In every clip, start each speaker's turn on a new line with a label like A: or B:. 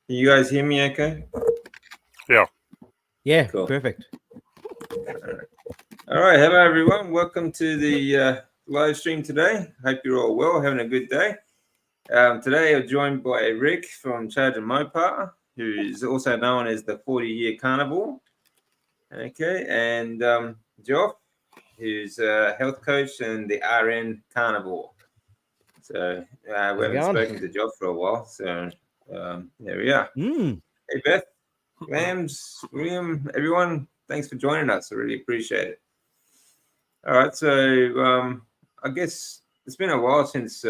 A: Can you guys hear me okay?
B: Yeah.
C: Yeah,
A: Cool.
C: perfect.
A: All right. Hello, everyone. Welcome to the live stream today. Hope you're all well, having a good day. Today, I'm joined by Rick from Charge and Mopar, who is also known as the 40-year carnivore. Okay. And Geoff, who's a health coach and the RN carnivore. So we
C: How's it
A: haven't
C: going?
A: spoken to Geoff for a while. So there we are.
C: Mm.
A: Hey, Beth, Lambs, William, everyone, thanks for joining us. I really appreciate it. All right, so I guess it's been a while since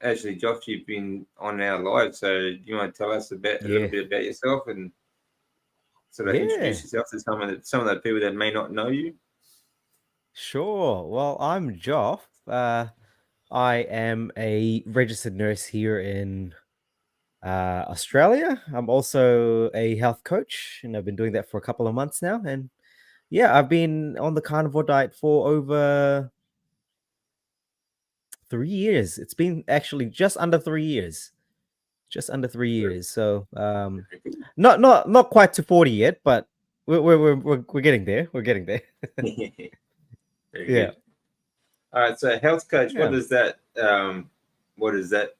A: actually, Josh, you've been on our live. So do you want to tell us a little
C: Yeah.
A: bit about yourself and sort of
C: Yeah.
A: introduce yourself to some of the people that may not know you?
C: Sure. Well, I'm Joff. I am a registered nurse here in Australia. I'm also a health coach, and I've been doing that for a couple of months now. And yeah, I've been on the carnivore diet for over 3 years. It's been actually just under 3 years. Just under three
A: Very,
C: years. So
A: very good.
C: not quite to 40 yet, but we're getting there. We're getting there.
A: Very
C: Yeah.
A: good. All right, so health coach,
C: Yeah.
A: what does that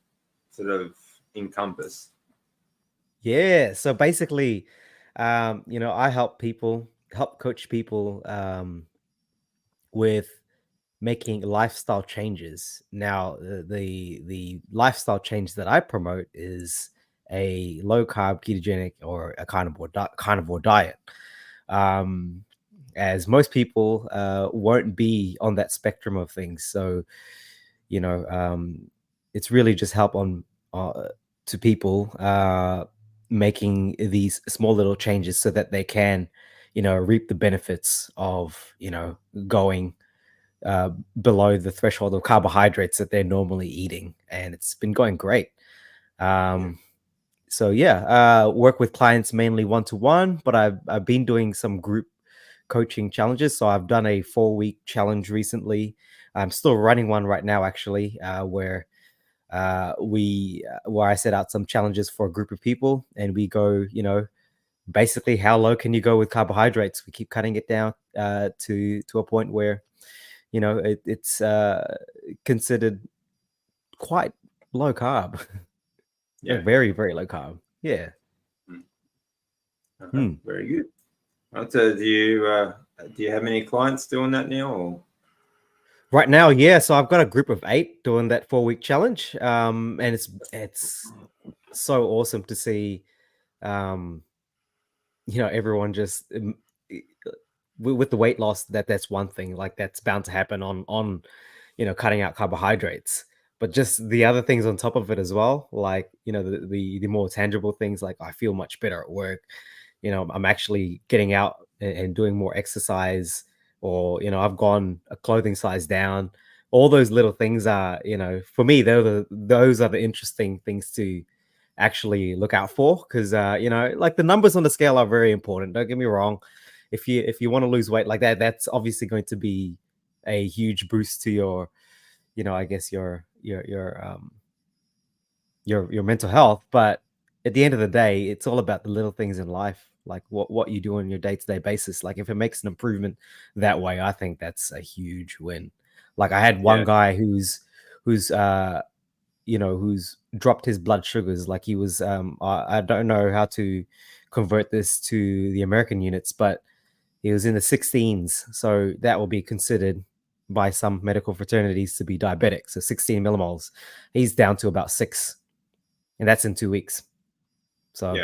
A: sort of encompass?
C: Yeah. So basically, I help coach people with making lifestyle changes. Now, the lifestyle change that I promote is a low carb, ketogenic, or a carnivore diet. Um, as most people won't be on that spectrum of things, so you know, it's really just help on to people making these small little changes so that they can, reap the benefits of going below the threshold of carbohydrates that they're normally eating, and it's been going great.
A: Yeah.
C: Um, so yeah, work with clients mainly one to one, but I've been doing some group coaching challenges. So I've done a 4 week challenge recently. I'm still running one right now, actually, where I set out some challenges for a group of people, and we go, basically how low can you go with carbohydrates? We keep cutting it down to a point where it's considered quite low carb,
A: Yeah.
C: like very very low carb. Yeah. Hmm.
A: Very good. Right, so do you have any clients doing that now? Or
C: Right now, yeah. So I've got a group of 8 doing that 4 week challenge, and it's so awesome to see, um, everyone just with the weight loss. That's one thing. Like that's bound to happen on cutting out carbohydrates. But just the other things on top of it as well, like the more tangible things, like I feel much better at work. I'm actually getting out and doing more exercise, or I've gone a clothing size down. All those little things are, for me, those are the interesting things to actually look out for, because like the numbers on the scale are very important. Don't get me wrong. If you want to lose weight like that, that's obviously going to be a huge boost to your, I guess your mental health. But at the end of the day, it's all about the little things in life, like what you do on your day-to-day basis. Like if it makes an improvement that way, I think that's a huge win. Like I had one
A: yeah,
C: guy who's dropped his blood sugars. Like he was I don't know how to convert this to the American units, but he was in the 16s, so that will be considered by some medical fraternities to be diabetic. So 16 millimoles, he's down to about 6, and that's in 2 weeks. So,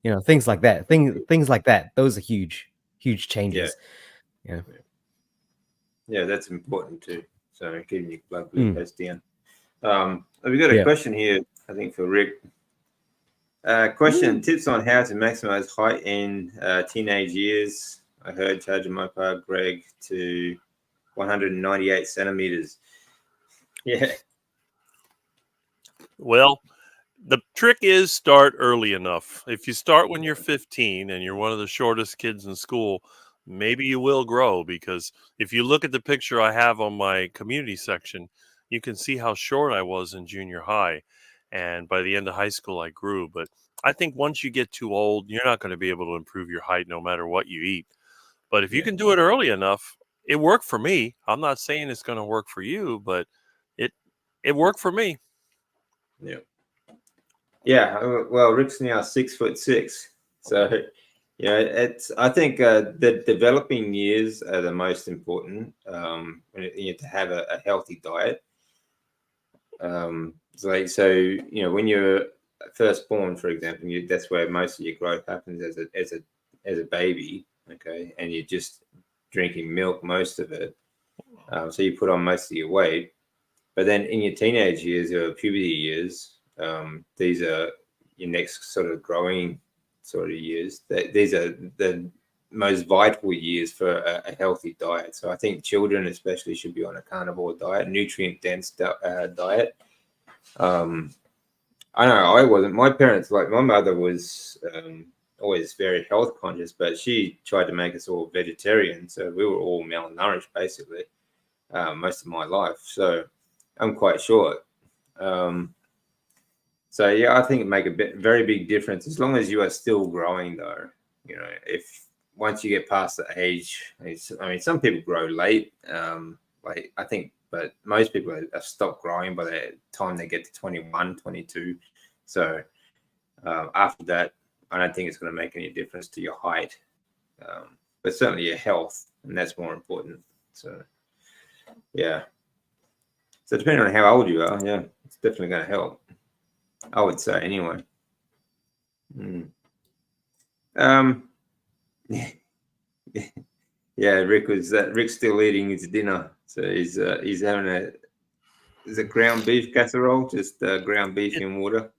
A: yeah,
C: things like that. Things like that. Those are huge, huge
A: yeah,
C: changes. Yeah.
A: yeah. That's important too. So keeping your blood
C: Mm,
A: glucose down. We've got a
C: yeah.
A: question here, I think, for Rick. Question:
C: Mm.
A: tips on how to maximize height in teenage years. I heard charging my car, Greg, to 198 centimeters. Yeah,
B: Well, the trick is start early enough. If you start when you're 15 and you're one of the shortest kids in school, maybe you will grow, because if you look at the picture I have on my community section, you can see how short I was in junior high. And by the end of high school, I grew. But I think once you get too old, you're not going to be able to improve your height no matter what you eat. But if you can do it early enough, it worked for me. I'm not saying it's going to work for you, but it worked for me.
A: Yeah. Yeah. Well, Rick's now 6'6", so yeah, it's. I think the developing years are the most important. You have to have a healthy diet. So you know, when you're first born, for example, that's where most of your growth happens as a baby. Okay, and you're just drinking milk most of it. So you put on most of your weight. But then in your teenage years or puberty years, these are your next sort of growing sort of years. These are the most vital years for a healthy diet. So I think children especially should be on a carnivore diet, nutrient dense diet. I know I wasn't. My parents, like my mother, was always very health conscious, but she tried to make us all vegetarian, so we were all malnourished basically most of my life. So I'm quite short. So yeah, I think it make a very big difference as long as you are still growing, though. You know, if once you get past the age, I mean, some people grow late. Like I think, but most people have stopped growing by the time they get to 21, 22. So after that, I don't think it's going to make any difference to your height, but certainly your health, and that's more important. So yeah. So depending on how old you are, yeah, it's definitely going to help. I would say anyway. Yeah, Rick's still eating his dinner, so he's having a ground beef casserole, just ground beef in water.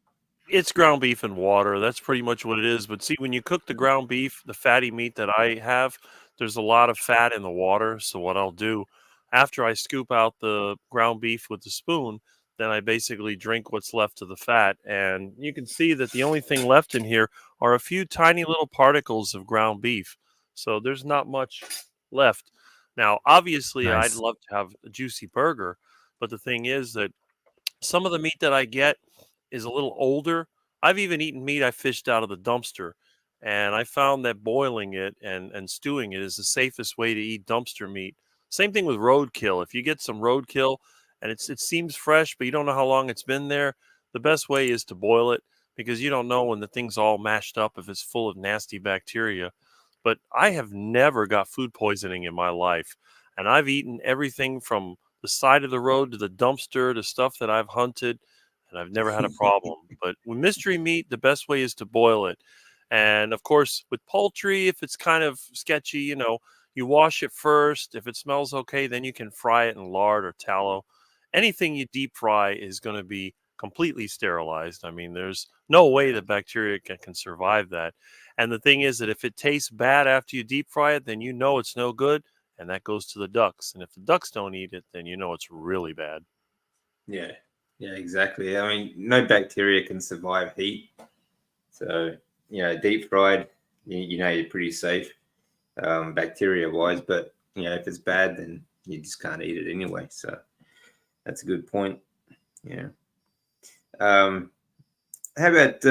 B: It's ground beef and water. That's pretty much what it is. But see, when you cook the ground beef, the fatty meat that I have, there's a lot of fat in the water. So what I'll do after I scoop out the ground beef with the spoon, then I basically drink what's left of the fat. And you can see that the only thing left in here are a few tiny little particles of ground beef. So there's not much left. Now, obviously, I'd
C: Nice.
B: love to have a juicy burger, but the thing is that some of the meat that I get is a little older. I've even eaten meat I fished out of the dumpster, and I found that boiling it and stewing it is the safest way to eat dumpster meat. Same thing with roadkill. If you get some roadkill and it seems fresh, but you don't know how long it's been there, the best way is to boil it because you don't know when the thing's all mashed up if it's full of nasty bacteria. But I have never got food poisoning in my life, and I've eaten everything from the side of the road to the dumpster to stuff that I've hunted, and I've never had a problem. But with mystery meat, the best way is to boil it. And of course, with poultry, if it's kind of sketchy, you wash it first. If it smells okay, then you can fry it in lard or tallow. Anything you deep fry is going to be completely sterilized. I mean, there's no way that bacteria can survive that. And the thing is that if it tastes bad after you deep fry it, then you know it's no good, and that goes to the ducks. And if the ducks don't eat it, then you know it's really bad.
A: Yeah, yeah, exactly. I mean, no bacteria can survive heat, so deep fried, you're pretty safe, bacteria wise. But if it's bad, then you just can't eat it anyway. So that's a good point. Yeah. How about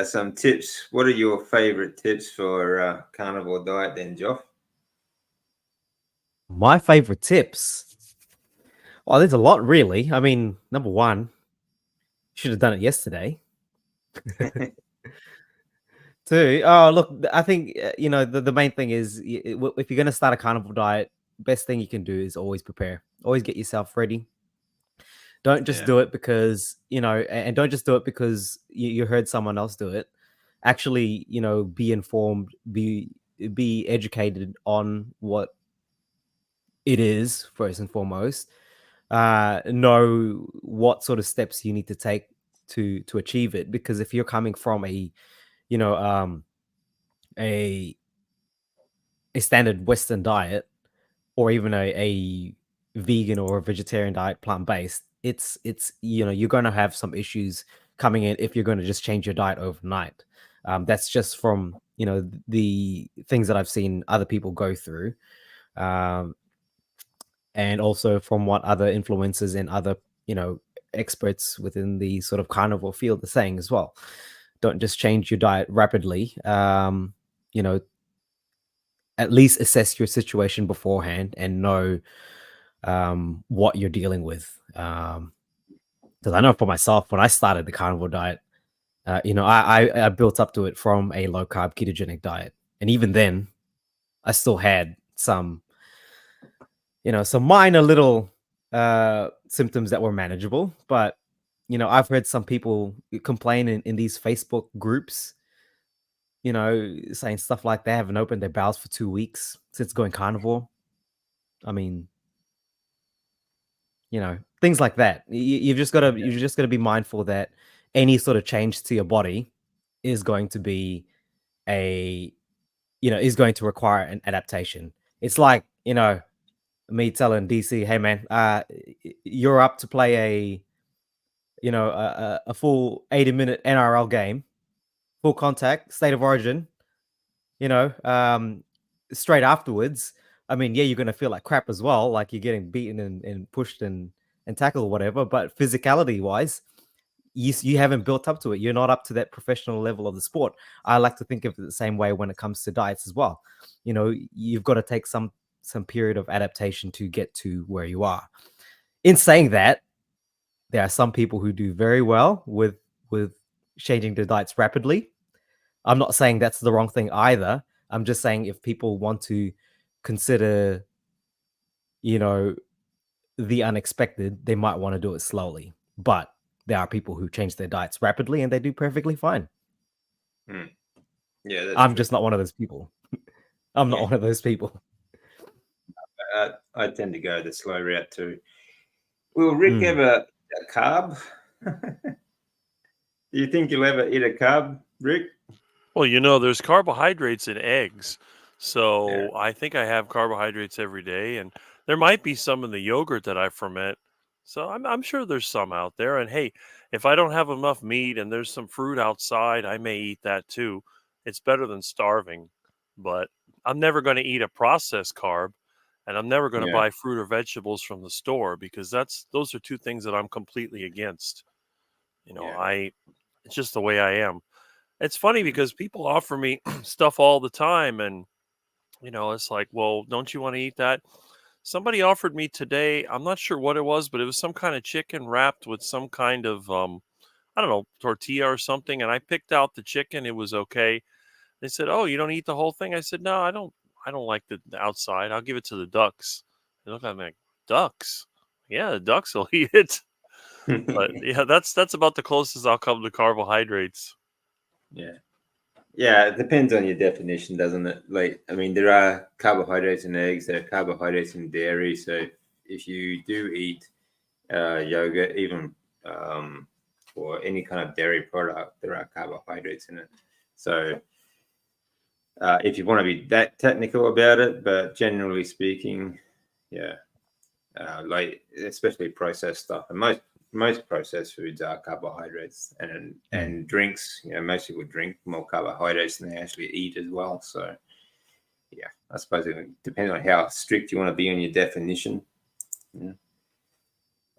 A: some tips? What are your favorite tips for carnivore diet then, Joff?
C: My favorite tips. Well, there's a lot, really. I mean, number one, should have done it yesterday. Two, oh, look, I think, the main thing is if you're going to start a carnivore diet, best thing you can do is always prepare. Always get yourself ready. Don't just do it because, and don't just do it because you heard someone else do it. Actually, be informed, be educated on what it is first and foremost. Know what sort of steps you need to take to achieve it. Because if you're coming from a a standard Western diet, or even a vegan or a vegetarian diet, plant-based, it's you're going to have some issues coming in if you're going to just change your diet overnight. That's just from the things that I've seen other people go through, and also from what other influencers and other experts within the sort of carnivore field are saying as well. don't just change your diet rapidly. You know, at least assess your situation beforehand and know what you're dealing with. Because I know for myself, when I started the carnivore diet, you know, I built up to it from a low carb ketogenic diet, and even then, I still had some, you know, some minor little symptoms that were manageable. But you know, I've heard some people complain in these Facebook groups, you know, saying stuff like they haven't opened their bowels for 2 weeks since going carnivore. I mean, you know, things like that. You've just got to be mindful that any sort of change to your body is going to be a, you know, is going to require an adaptation. It's like, you know, me telling DC, hey man, you're up to play a, you know, a full 80-minute NRL game, full contact, state of origin, you know, straight afterwards. I mean, yeah, you're going to feel like crap as well, like you're getting beaten and pushed and tackled or whatever. But physicality wise, you haven't built up to it. You're not up to that professional level of the sport. I like to think of it the same way when it comes to diets as well. You know, you've got to take some period of adaptation to get to where you are. In saying that, there are some people who do very well with changing their diets rapidly. I'm not saying that's the wrong thing either. I'm just saying if people want to consider, you know, the unexpected, they might want to do it slowly. But there are people who change their diets rapidly and they do perfectly fine.
A: Yeah, that's
C: I'm
A: true.
C: just not one of those people. I'm not one of those people.
A: I tend to go the slow route too. Will Rick ever eat a carb? Do you think you'll ever eat a carb, Rick?
B: Well, you know, there's carbohydrates in eggs. So I think I have carbohydrates every day, and there might be some in the yogurt that I ferment. So I'm sure there's some out there. And hey, if I don't have enough meat and there's some fruit outside, I may eat that too. It's better than starving. But I'm never going to eat a processed carb, and I'm never going to buy fruit or vegetables from the store because those are two things that I'm completely against. You know, it's just the way I am. It's funny because people offer me stuff all the time, and you know, it's like, well, don't you want to eat that? Somebody offered me today, I'm not sure what it was, but it was some kind of chicken wrapped with some kind of I don't know, tortilla or something, and I picked out the chicken. It was okay. They said, "Oh, you don't eat the whole thing?" I said, "No, I don't. I don't like the outside. I'll give it to the ducks." They look at me like, "Ducks? Yeah, the ducks will eat it." But yeah, that's about the closest I'll come to carbohydrates.
A: Yeah, it depends on your definition, doesn't it? Like, I mean, there are carbohydrates in eggs, there are carbohydrates in dairy. So if you do eat yogurt, even or any kind of dairy product, there are carbohydrates in it. So if you want to be that technical about it, but generally speaking, like especially processed stuff, and most processed foods are carbohydrates, and drinks. You know, most people drink more carbohydrates than they actually eat as well. So, yeah, I suppose it depends on how strict you want to be on your definition.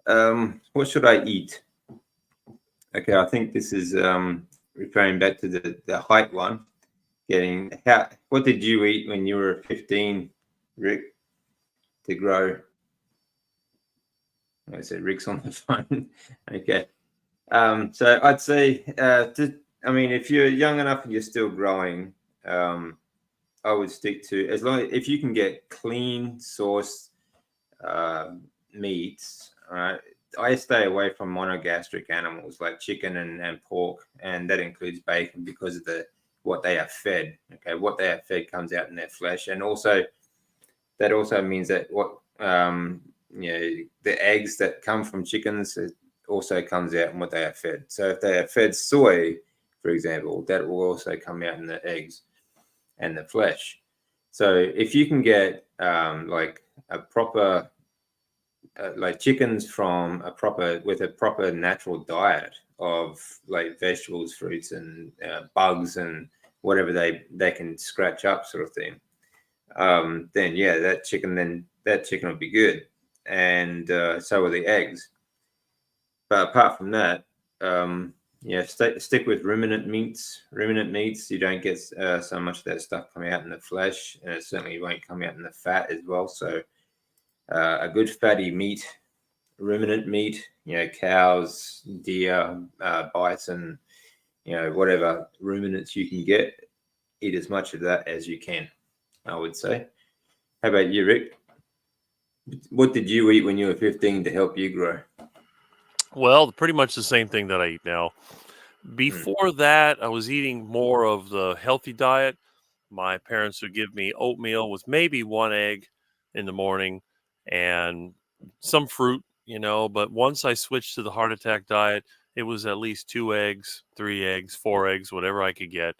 A: What should I eat? Okay, I think this is referring back to the height one. What did you eat when you were 15, Rick, to grow? I said Rick's on the phone. Okay. So I'd say, if you're young enough and you're still growing, I would stick to if you can get clean sourced meats. All right, I stay away from monogastric animals like chicken and pork, and that includes bacon because of what they are fed. Okay, what they are fed comes out in their flesh, and also that also means that the eggs that come from chickens, it also comes out in what they are fed. So if they are fed soy, for example, that will also come out in the eggs and the flesh. So if you can get like a proper like chickens from with a proper natural diet of like vegetables, fruits, and bugs and whatever they can scratch up, sort of thing, then that chicken will be good, and so are the eggs. But apart from that, Yeah, stick with ruminant meats. Ruminant meats, you don't get so much of that stuff coming out in the flesh, and it certainly won't come out in the fat as well. So, a good fatty meat, ruminant meat, cows, deer, bison, whatever ruminants you can get, eat as much of that as you can, I would say. How about you, Rick? What did you eat when you were 15 to help you grow?
B: Well, pretty much the same thing that I eat now. Before that, I was eating more of the healthy diet. My parents would give me oatmeal with maybe one egg in the morning and some fruit, But once I switched to the heart attack diet, it was at least 2 eggs, 3 eggs, 4 eggs, whatever I could get.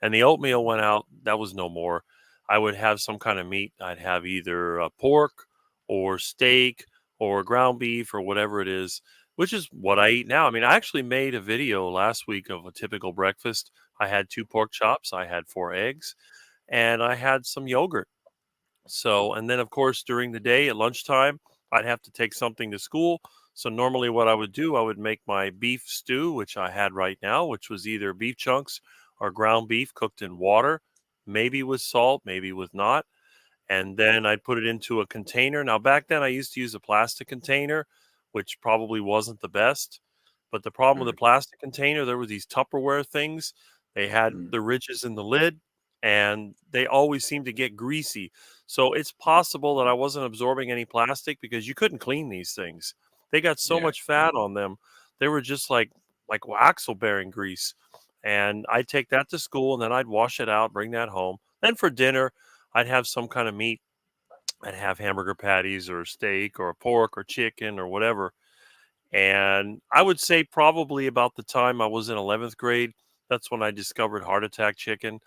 B: And the oatmeal went out. That was no more. I would have some kind of meat. I'd have either pork or steak or ground beef or whatever it is, which is what I eat now. I mean, I actually made a video last week of a typical breakfast. I had 2 pork chops, I had 4 eggs, and I had some yogurt. So, and then of course, during the day at lunchtime, I'd have to take something to school. So, normally, what I would do, I would make my beef stew, which I had right now, which was either beef chunks or ground beef cooked in water, maybe with salt, maybe with not. And then I'd put it into a container. Now, back then, I used to use a plastic container, which probably wasn't the best. But the problem with the plastic container, there were these Tupperware things. They had the ridges in the lid, and they always seemed to get greasy. So it's possible that I wasn't absorbing any plastic because you couldn't clean these things. They got so much fat on them. They were just like axle bearing grease. And I'd take that to school, and then I'd wash it out, bring that home. Then for dinner, I'd have some kind of meat. I'd have hamburger patties or steak or pork or chicken or whatever. And I would say probably about the time I was in 11th grade, that's when I discovered heart attack chicken.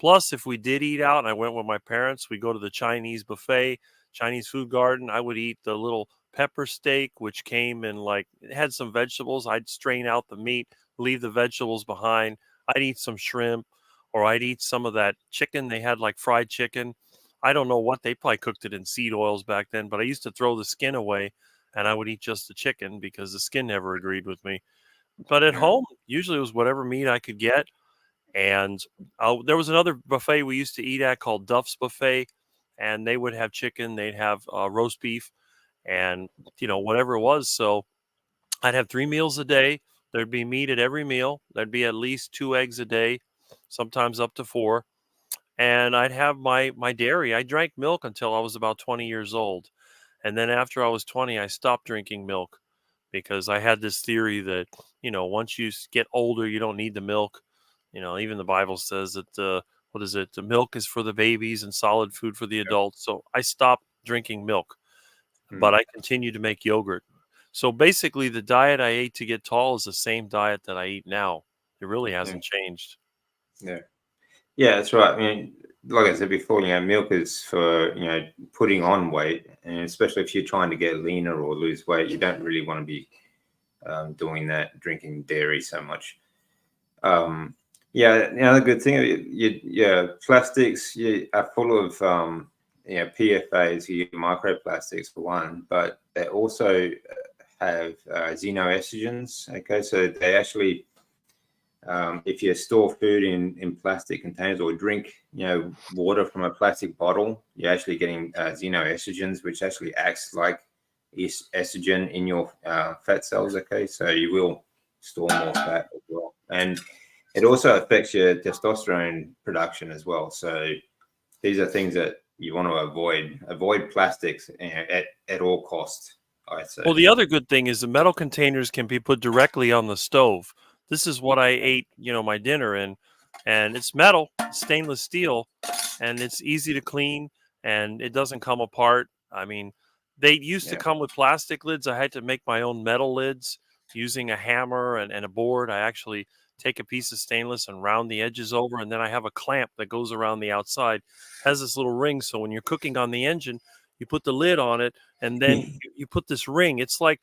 B: Plus, if we did eat out and I went with my parents, we go to the Chinese buffet, Chinese food garden. I would eat the little pepper steak, which came in it had some vegetables. I'd strain out the meat, leave the vegetables behind. I'd eat some shrimp, or I'd eat some of that chicken. They had like fried chicken. I don't know what, they probably cooked it in seed oils back then, but I used to throw the skin away and I would eat just the chicken because the skin never agreed with me. But at home, usually it was whatever meat I could get. And there was another buffet we used to eat at called Duff's Buffet, and they would have chicken, they'd have roast beef, and whatever it was. So I'd have 3 meals a day. There'd be meat at every meal. There'd be at least 2 eggs a day, sometimes up to 4. And I'd have my dairy. I drank milk until I was about 20 years old. And then after I was 20, I stopped drinking milk because I had this theory that, once you get older, you don't need the milk. Even the Bible says that, what is it? The milk is for the babies and solid food for the adults. So I stopped drinking milk, but I continue to make yogurt. So basically, the diet I ate to get tall is the same diet that I eat now. It really hasn't changed.
A: Yeah. Yeah, that's right. I mean, like I said before, milk is for, putting on weight. And especially if you're trying to get leaner or lose weight, you don't really want to be doing that, drinking dairy so much. Yeah, the good thing, plastics are full of, PFAs, microplastics for one, but they also have xenoestrogens. Okay, so they actually, if you store food in plastic containers or drink, water from a plastic bottle, you're actually getting xenoestrogens, which actually acts like estrogen in your fat cells. Okay, so you will store more fat as well, and it also affects your testosterone production as well. So these are things that you want to avoid. Avoid plastics at all costs, I'd say.
B: Well, the other good thing is the metal containers can be put directly on the stove. This is what I ate, my dinner in, and it's metal, stainless steel, and it's easy to clean and it doesn't come apart. I mean, they used to come with plastic lids. I had to make my own metal lids using a hammer and a board. I actually take a piece of stainless and round the edges over, and then I have a clamp that goes around the outside. It has this little ring, so when you're cooking on the engine, you put the lid on it, and then you put this ring. It's I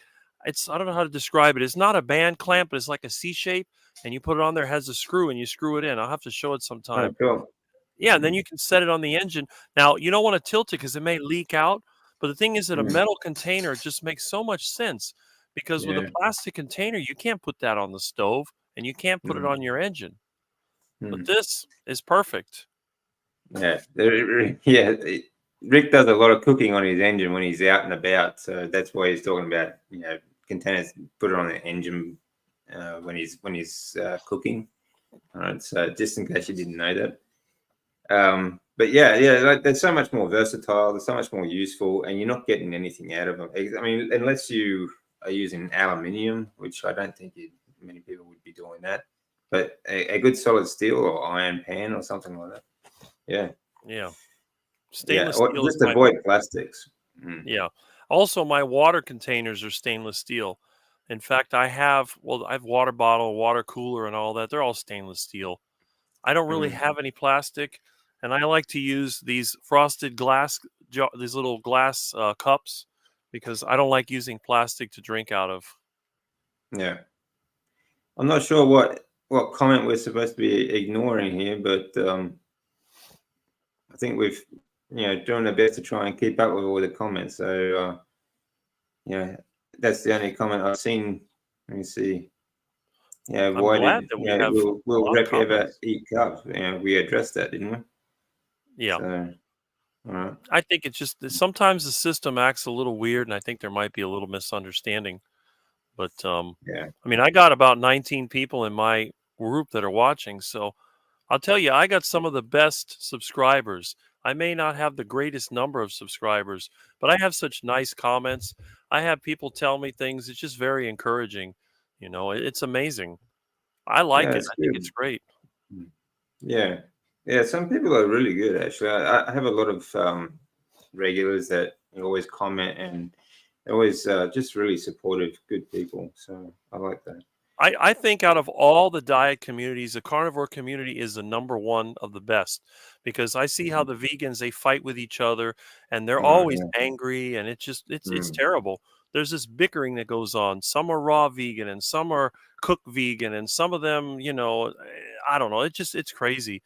B: don't know how to describe it. It's not a band clamp, but it's like a C shape, and you put it on there, it has a screw, and you screw it in. I'll have to show it sometime.
A: Oh, cool.
B: Yeah, and then you can set it on the engine. Now, you don't want to tilt it because it may leak out, but the thing is that a metal container just makes so much sense because with a plastic container, you can't put that on the stove. and you can't put it on your engine. But
A: Mm.
B: this is perfect.
A: Yeah, yeah. Rick does a lot of cooking on his engine when he's out and about, so that's why he's talking about containers. Put it on the engine when he's cooking. All right, so just in case you didn't know that. But yeah, like they're so much more versatile. They're so much more useful, and you're not getting anything out of them. I mean, unless you are using aluminium, which I don't think many people would be doing that. But a good solid steel or iron pan or something like that. Yeah.
B: Yeah.
A: Yeah,
B: Stainless
A: or
B: steel is
A: just
B: my
A: avoid plastics. Mm.
B: Yeah. Also, my water containers are stainless steel. In fact, I have water bottle, water cooler, and all that. They're all stainless steel. I don't really
A: Mm.
B: have any plastic, and I like to use these frosted glass, these little glass cups, because I don't like using plastic to drink out of.
A: Yeah, I'm not sure what comment we're supposed to be ignoring here, but I think we've doing our best to try and keep up with all the comments. So that's the only comment I've seen. Let me see. Yeah,
B: I'm
A: why
B: glad
A: did
B: that we have a
A: will
B: lot of
A: Rep ever
B: comments.
A: eat cubs? We addressed that, didn't we?
B: Yeah.
A: So all right.
B: I think it's just that sometimes the system acts a little weird, and I think there might be a little misunderstanding. But
A: Yeah.
B: I mean, I got about 19 people in my group that are watching, so I'll tell you, I got some of the best subscribers. I may not have the greatest number of subscribers, but I have such nice comments. I have people tell me things. It's just very encouraging. It's amazing. I
A: Yeah,
B: like it.
A: it's
B: I think
A: good.
B: it's great.
A: Yeah, yeah. Some people are really good, actually. I have a lot of regulars that always comment and they're always just really supportive, good people. So I like that.
B: I think out of all the diet communities, the carnivore community is the number one of the best, because I see how the vegans, they fight with each other and they're
A: Oh,
B: always
A: yeah.
B: angry, and it's
A: Mm,
B: terrible. There's this bickering that goes on. Some are raw vegan and some are cooked vegan, and some of them, I don't know. It's crazy.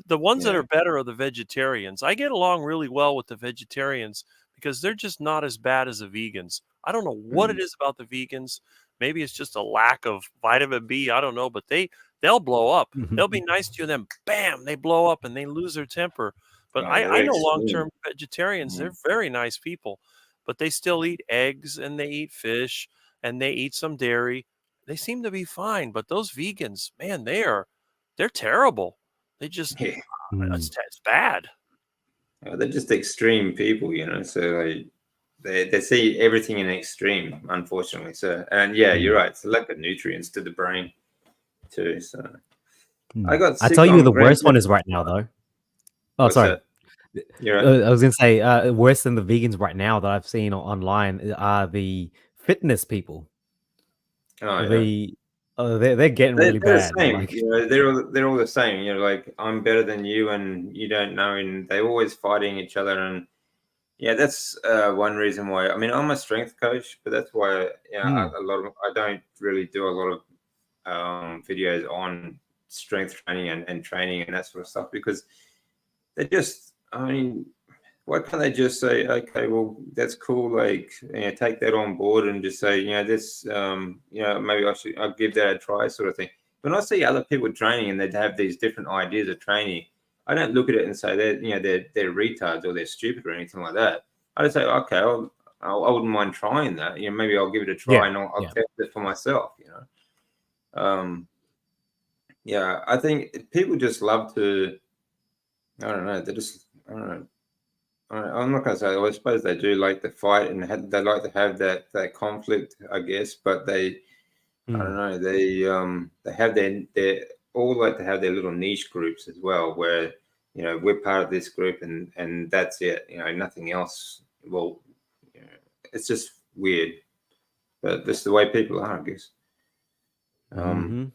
B: The ones that
A: yeah.
B: are better are the vegetarians. I get along really well with the vegetarians because they're just not as bad as the vegans. I don't know what it
A: Mm,
B: is about the vegans. Maybe it's just a lack of vitamin B. I don't know, but they'll blow up. They'll be nice to you, and then bam, they blow up and they lose their temper. But
A: oh,
B: I
A: they're
B: know long
A: extreme.
B: term vegetarians.
A: Mm,
B: They're very nice people, but they still eat eggs and they eat fish and they eat some dairy. They seem to be fine. But those vegans, man, they're terrible. They just
A: yeah.
B: it's bad.
A: They're just extreme people. So they see everything in extreme, unfortunately. So and yeah, you're right. It's a lack of nutrients to the brain too. So I got
C: I
A: sick
C: tell you,
A: on
C: the
A: Grand
C: worst one is
A: Theft.
C: right now, though. Oh,
A: What's
C: sorry.
A: that? You're right.
C: I was gonna say worse than the vegans right now that I've seen online are the fitness people.
A: Oh yeah.
C: The they're getting
A: They're,
C: really
A: they're the
C: bad.
A: same,
C: Like,
A: they're all the same. Like I'm better than you, and you don't know, and they're always fighting each other. And yeah, that's one reason why. I mean, I'm a strength coach, but that's why
C: mm,
A: I don't really do a lot of videos on strength training and training and that sort of stuff because they just. I mean, why can't they just say, okay, well, that's cool, like, take that on board and just say, this, maybe I'll give that a try, sort of thing. When I see other people training and they have these different ideas of training, I don't look at it and say they're retards or they're stupid or anything like that. I just say, okay, I wouldn't mind trying that. Maybe I'll give it a try
C: yeah,
A: and I'll
C: yeah.
A: test it for myself. Yeah, I think people just love to. I don't know. They just. I don't know. I'm not going to say. I suppose they do like to fight and they like to have that conflict, I guess. But I don't
C: Mm,
A: know. They have their all like to have their little niche groups as well, where we're part of this group and that's it. Nothing else. Well, it's just weird, but that's the way people are, I guess.
C: mm-hmm.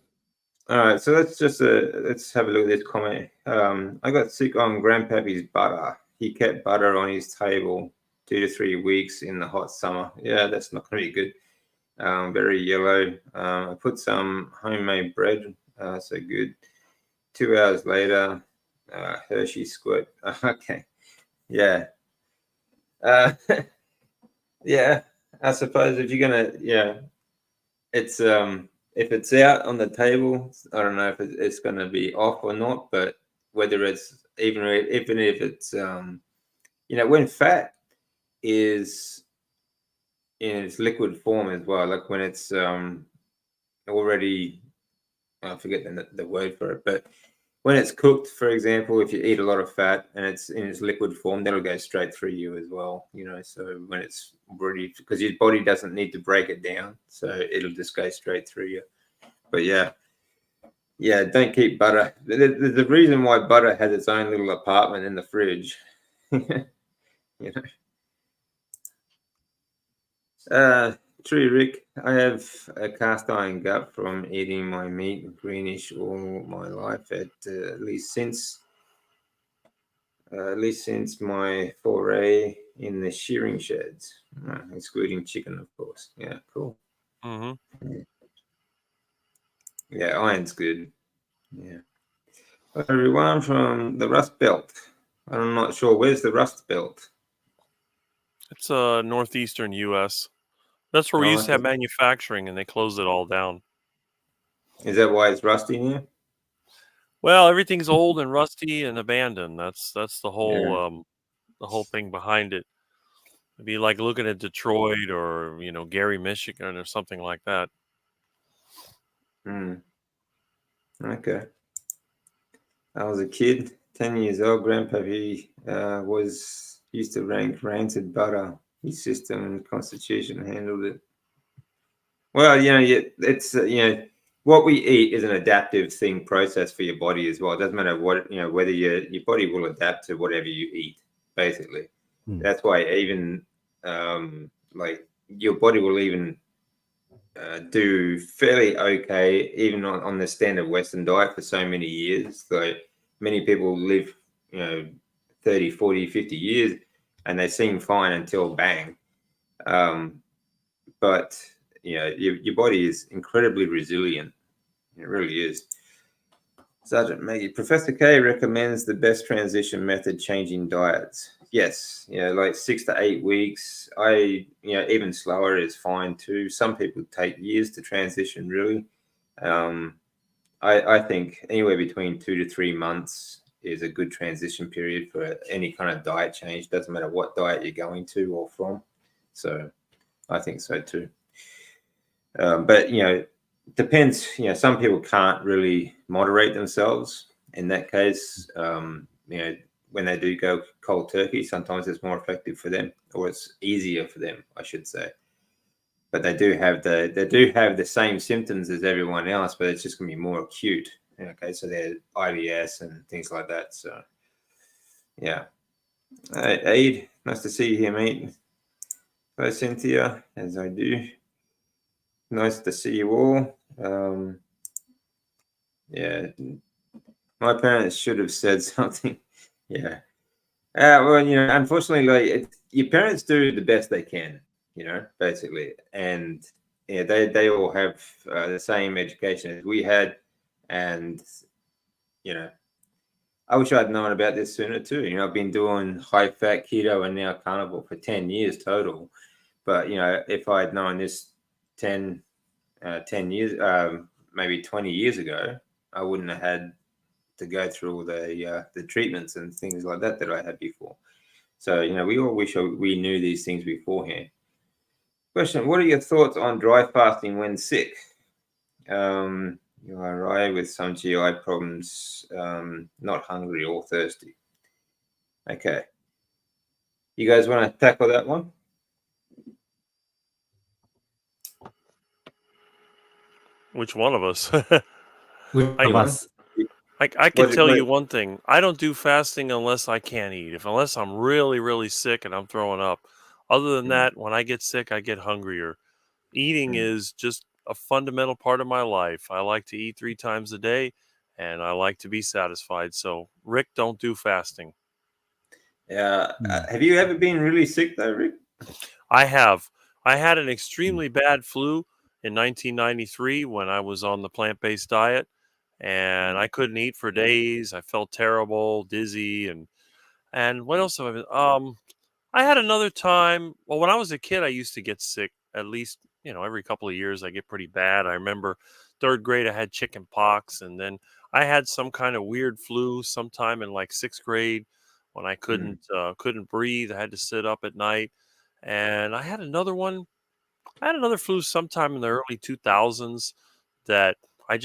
A: All right, so let's have a look at this comment. I got sick on Grandpappy's butter. He kept butter on his table 2 to 3 weeks in the hot summer. Yeah, that's not going to be good. Very yellow. I put some homemade bread. So good. 2 hours later, Hershey squirt. Okay, yeah, uh, yeah. I suppose if you're gonna, it's if it's out on the table, I don't know if it's going to be off or not, but whether it's even if it's when fat is in its liquid form as well, like when it's already, I forget the word for it, but when it's cooked, for example, if you eat a lot of fat and it's in its liquid form, that'll go straight through you as well. So when it's already, because your body doesn't need to break it down, so it'll just go straight through you. But yeah, don't keep butter. The reason why butter has its own little apartment in the fridge. True, Rick. I have a cast iron gut from eating my meat greenish all my life, at least since my foray in the shearing sheds, excluding chicken, of course. Yeah, cool.
B: Mm-hmm.
A: Yeah, iron's good. Yeah. Hello, everyone from the Rust Belt. I'm not sure where's the Rust Belt.
B: It's northeastern U.S. That's where we used to have manufacturing, and they closed it all down.
A: Is that why it's rusty here?
B: Well, everything's old and rusty and abandoned. That's the whole thing behind it. It'd be like looking at Detroit or Gary, Michigan, or something like that.
A: Okay. I was a kid, 10 years old. Grandpappy used to rank rancid butter. His system and constitution handled it. Well, it's what we eat is an adaptive process for your body as well. It doesn't matter what whether your body will adapt to whatever you eat. Basically, that's why even like your body will even do fairly okay, even on the standard Western diet for so many years. Like many people live, 30, 40, 50 years and they seem fine until bang. But your body is incredibly resilient. It really is. Sergeant Maggie, Professor K recommends the best transition method, changing diets. Yes, like 6 to 8 weeks. Even slower is fine too. Some people take years to transition, really. I think anywhere between 2 to 3 months is a good transition period for any kind of diet change. Doesn't matter what diet you're going to or from. So I think so too. But depends. Some people can't really moderate themselves. In that case, when they do go cold turkey, sometimes it's more effective for them, or it's easier for them, I should say. But they do have the same symptoms as everyone else, but it's just gonna be more acute. Okay, so they're IBS and things like that. So yeah, Aid, nice to see you here, mate. Hello, Cynthia, as I do. Nice to see you all. Yeah, my parents should have said something. Yeah. Well, unfortunately, like your parents do the best they can, basically, and they all have the same education as we had, and I wish I'd known about this sooner too. I've been doing high fat keto and now carnivore for 10 years total, but if I had known this 10 years, maybe 20 years ago, I wouldn't have had to go through all the treatments and things like that I had before. So, we all wish we knew these things beforehand. Question, what are your thoughts on dry fasting when sick? You are right with some GI problems, not hungry or thirsty. Okay. You guys want to tackle that one?
B: Which one of us?
C: Which of us?
B: I can tell you one thing. I don't do fasting unless I can't eat. Unless I'm really, really sick and I'm throwing up. Other than that, when I get sick, I get hungrier. Eating is just a fundamental part of my life. I like to eat 3 times a day, and I like to be satisfied. So, Rick, don't do fasting.
A: Yeah. Have you ever been really sick though, Rick?
B: I have. I had an extremely bad flu in 1993 when I was on the plant-based diet, and I couldn't eat for days. I felt terrible, dizzy, and what else have I I had another time. Well, when I was a kid, I used to get sick at least, every couple of years I get pretty bad. I remember third grade, I had chicken pox, and then I had some kind of weird flu sometime in like sixth grade when I couldn't breathe. I had to sit up at night, and I had another one. I had another flu sometime in the early 2000s that I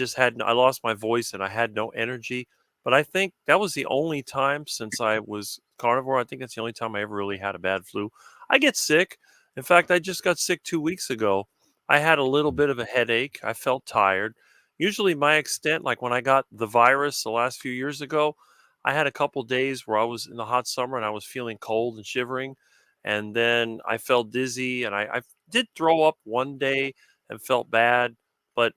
B: lost my voice and I had no energy. But I think that was the only time since I was carnivore. I think that's the only time I ever really had a bad flu. I get sick. In fact, I just got sick 2 weeks ago. I had a little bit of a headache. I felt tired. Usually, my extent, like when I got the virus the last few years ago, I had a couple days where I was in the hot summer and I was feeling cold and shivering. And then I felt dizzy and I did throw up one day and felt bad. But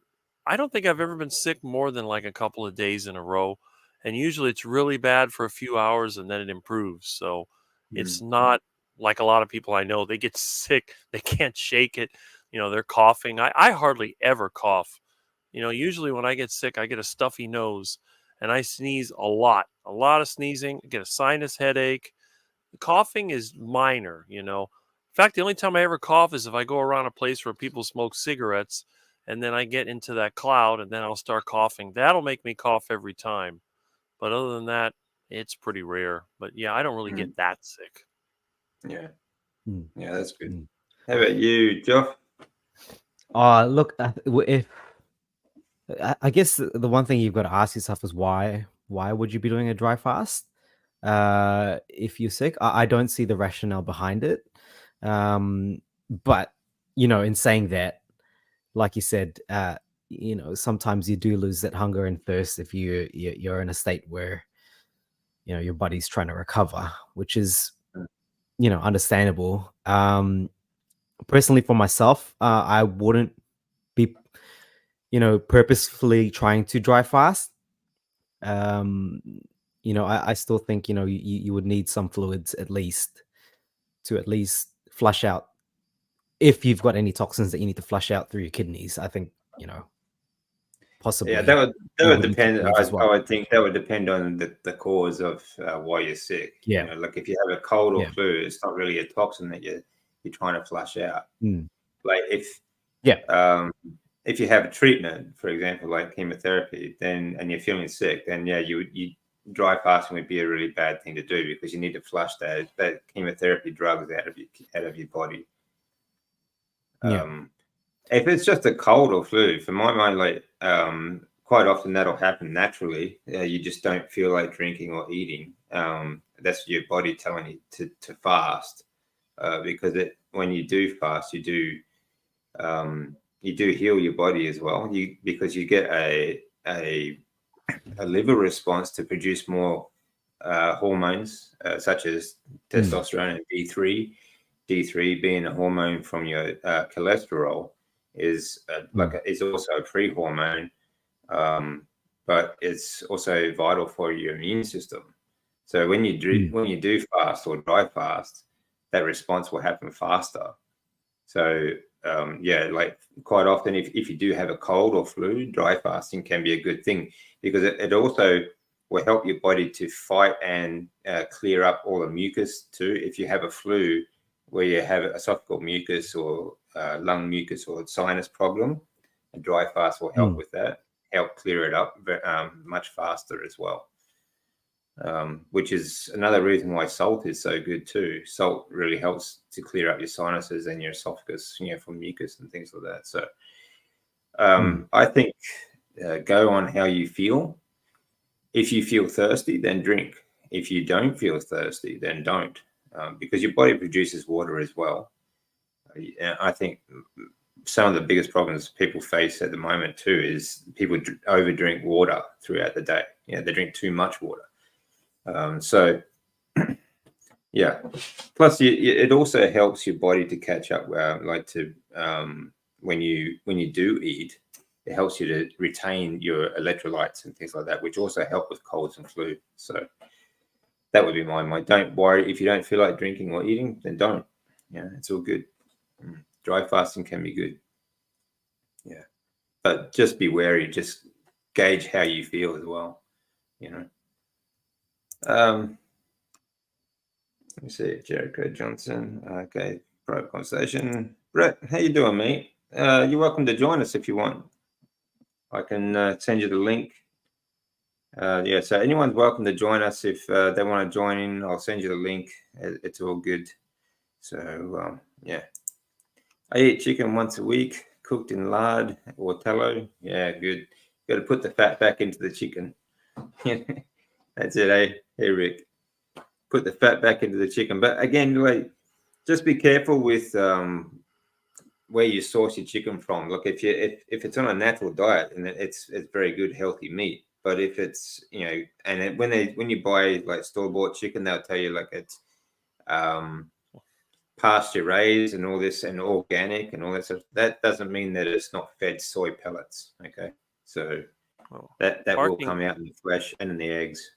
B: I don't think I've ever been sick more than like a couple of days in a row. And usually it's really bad for a few hours and then it improves. So it's not like a lot of people I know, they get sick, they can't shake it. They're coughing. I hardly ever cough. Usually when I get sick, I get a stuffy nose and I sneeze a lot of sneezing, I get a sinus headache. Coughing is minor. In fact, the only time I ever cough is if I go around a place where people smoke cigarettes and then I get into that cloud and then I'll start coughing. That'll make me cough every time. But other than that, it's pretty rare. But yeah, I don't really get that sick.
A: Yeah.
C: Mm.
A: Yeah, that's good.
C: Mm.
A: How about you, Joff?
C: Look, if I guess the one thing you've got to ask yourself is why would you be doing a dry fast if you're sick? I don't see the rationale behind it. But in saying that, like you said, sometimes you do lose that hunger and thirst if you're in a state where your body's trying to recover, which is understandable. Personally, for myself, I wouldn't be purposefully trying to dry fast. I still think you would need some fluids at least to flush out if you've got any toxins that you need to flush out through your kidneys. I think possibly.
A: Yeah, that
C: you
A: would
C: would need
A: depend.
C: fluids as well.
A: I would think that would depend on the cause of why you're sick.
C: Yeah.
A: Like if you have a cold or
C: Yeah.
A: flu, it's not really a toxin that you're trying to flush out.
C: Mm.
A: Like if you have a treatment, for example, like chemotherapy, and you're feeling sick, then yeah, you dry fasting would be a really bad thing to do because you need to flush that chemotherapy drugs out of your body. If it's just a cold or flu, for my mind, like quite often that'll happen naturally. You just don't feel like drinking or eating. That's your body telling you to fast, because when you do fast, you do heal your body as well. Because you get a liver response to produce more hormones such as testosterone and D3. D3 being a hormone from your cholesterol is is also a free hormone, but it's also vital for your immune system. So when you do fast or dry fast, that response will happen faster. So like quite often, if you do have a cold or flu, dry fasting can be a good thing because it also will help your body to fight and clear up all the mucus too. If you have a flu where you have esophageal mucus or lung mucus or sinus problem, a dry fast will help with that, help clear it up much faster as well. Which is another reason why salt is so good too. Salt really helps to clear up your sinuses and your esophagus, from mucus and things like that. So I think go on how you feel. If you feel thirsty, then drink. If you don't feel thirsty, then don't, because your body produces water as well. I think some of the biggest problems people face at the moment too is people overdrink water throughout the day. They drink too much water. Yeah. Plus, it also helps your body to catch up. When you do eat, it helps you to retain your electrolytes and things like that, which also help with colds and flu. So that would be my mind. Don't worry if you don't feel like drinking or eating, then don't. It's all good. Dry fasting can be good. Yeah, but just be wary. Just gauge how you feel as well. Let me see, Jericho Johnson. Okay, private conversation. Brett, how you doing, mate? You're welcome to join us if you want. I can send you the link. Yeah, so anyone's welcome to join us if they want to join in. I'll send you the link. It's all good. So yeah, I eat chicken once a week, cooked in lard or tallow. Yeah, good. Got to put the fat back into the chicken. That's it, eh? Hey, Rick. Put the fat back into the chicken. But again, like, just be careful with where you source your chicken from. Look, if it's on a natural diet, and it's very good, healthy meat. But if it's and when you buy like store bought chicken, they'll tell you like it's pasture raised and all this and organic and all that stuff. That doesn't mean that it's not fed soy pellets. Okay, so that will come out in the flesh and in the eggs.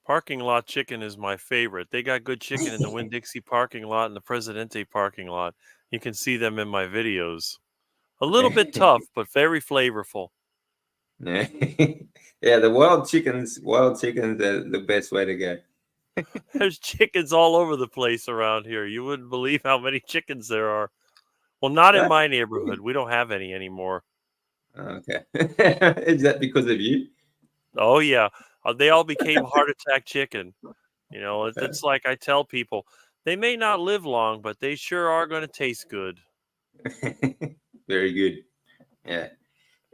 B: Parking lot chicken is my favorite. They got good chicken in the Winn-Dixie parking lot and the Presidente parking lot. You can see them in my videos. A little bit tough, but very flavorful.
A: Yeah, yeah. The wild chickens are the best way to go.
B: There's chickens all over the place around here. You wouldn't believe how many chickens there are. Well, not in my neighborhood. We don't have any anymore.
A: Okay. Is that because of you?
B: Oh, yeah. They all became heart attack chicken. You know, it's like I tell people, they may not live long, but they sure are going to taste good.
A: Very good. Yeah.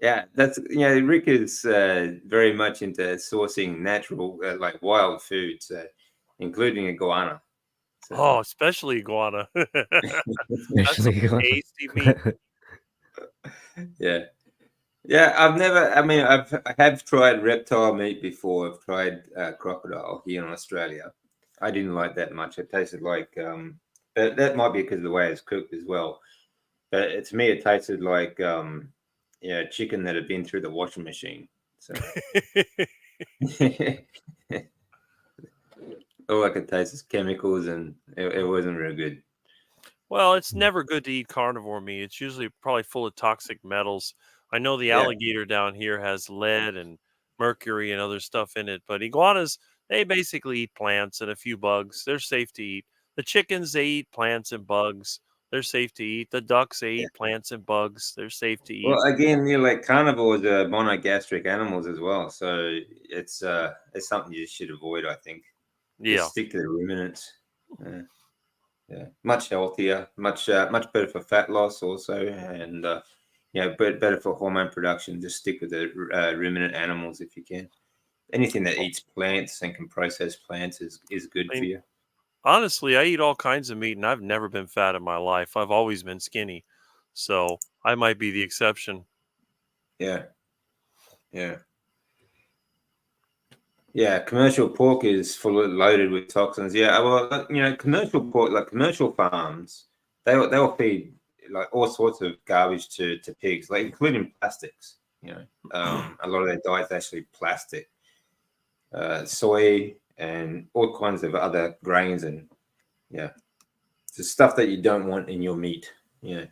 A: Yeah, that's Rick is very much into sourcing natural, like wild foods, including iguana. So.
B: Oh, especially iguana. That's some tasty meat.
A: Yeah, yeah. I have tried reptile meat before. I've tried crocodile here in Australia. I didn't like that much. It tasted like, but that might be because of the way it's cooked as well. But to me, it tasted like chicken that had been through the washing machine. So all I could taste is chemicals, and it wasn't real good.
B: Well, it's never good to eat carnivore meat. It's usually probably full of toxic metals. I know the alligator down here has lead and mercury and other stuff in it, but iguanas, they basically eat plants and a few bugs. They're safe to eat. The chickens, they eat plants and bugs. They're safe to eat. The ducks, they eat plants and bugs. They're safe to eat.
A: Well, again, like carnivores are monogastric animals as well, so it's something you should avoid. I think.
B: Yeah.
A: Just stick to the ruminants. Yeah, much healthier, much better for fat loss also, and better for hormone production. Just stick with the ruminant animals if you can. Anything that eats plants and can process plants is good for you.
B: Honestly, I eat all kinds of meat, and I've never been fat in my life. I've always been skinny, so I might be the exception.
A: Yeah, yeah. Yeah, commercial pork is loaded with toxins. Yeah, well, commercial pork, like commercial farms, they'll feed like all sorts of garbage to pigs, like including plastics. A lot of their diet's actually plastic, soy, and all kinds of other grains, and the stuff that you don't want in your meat. Yeah.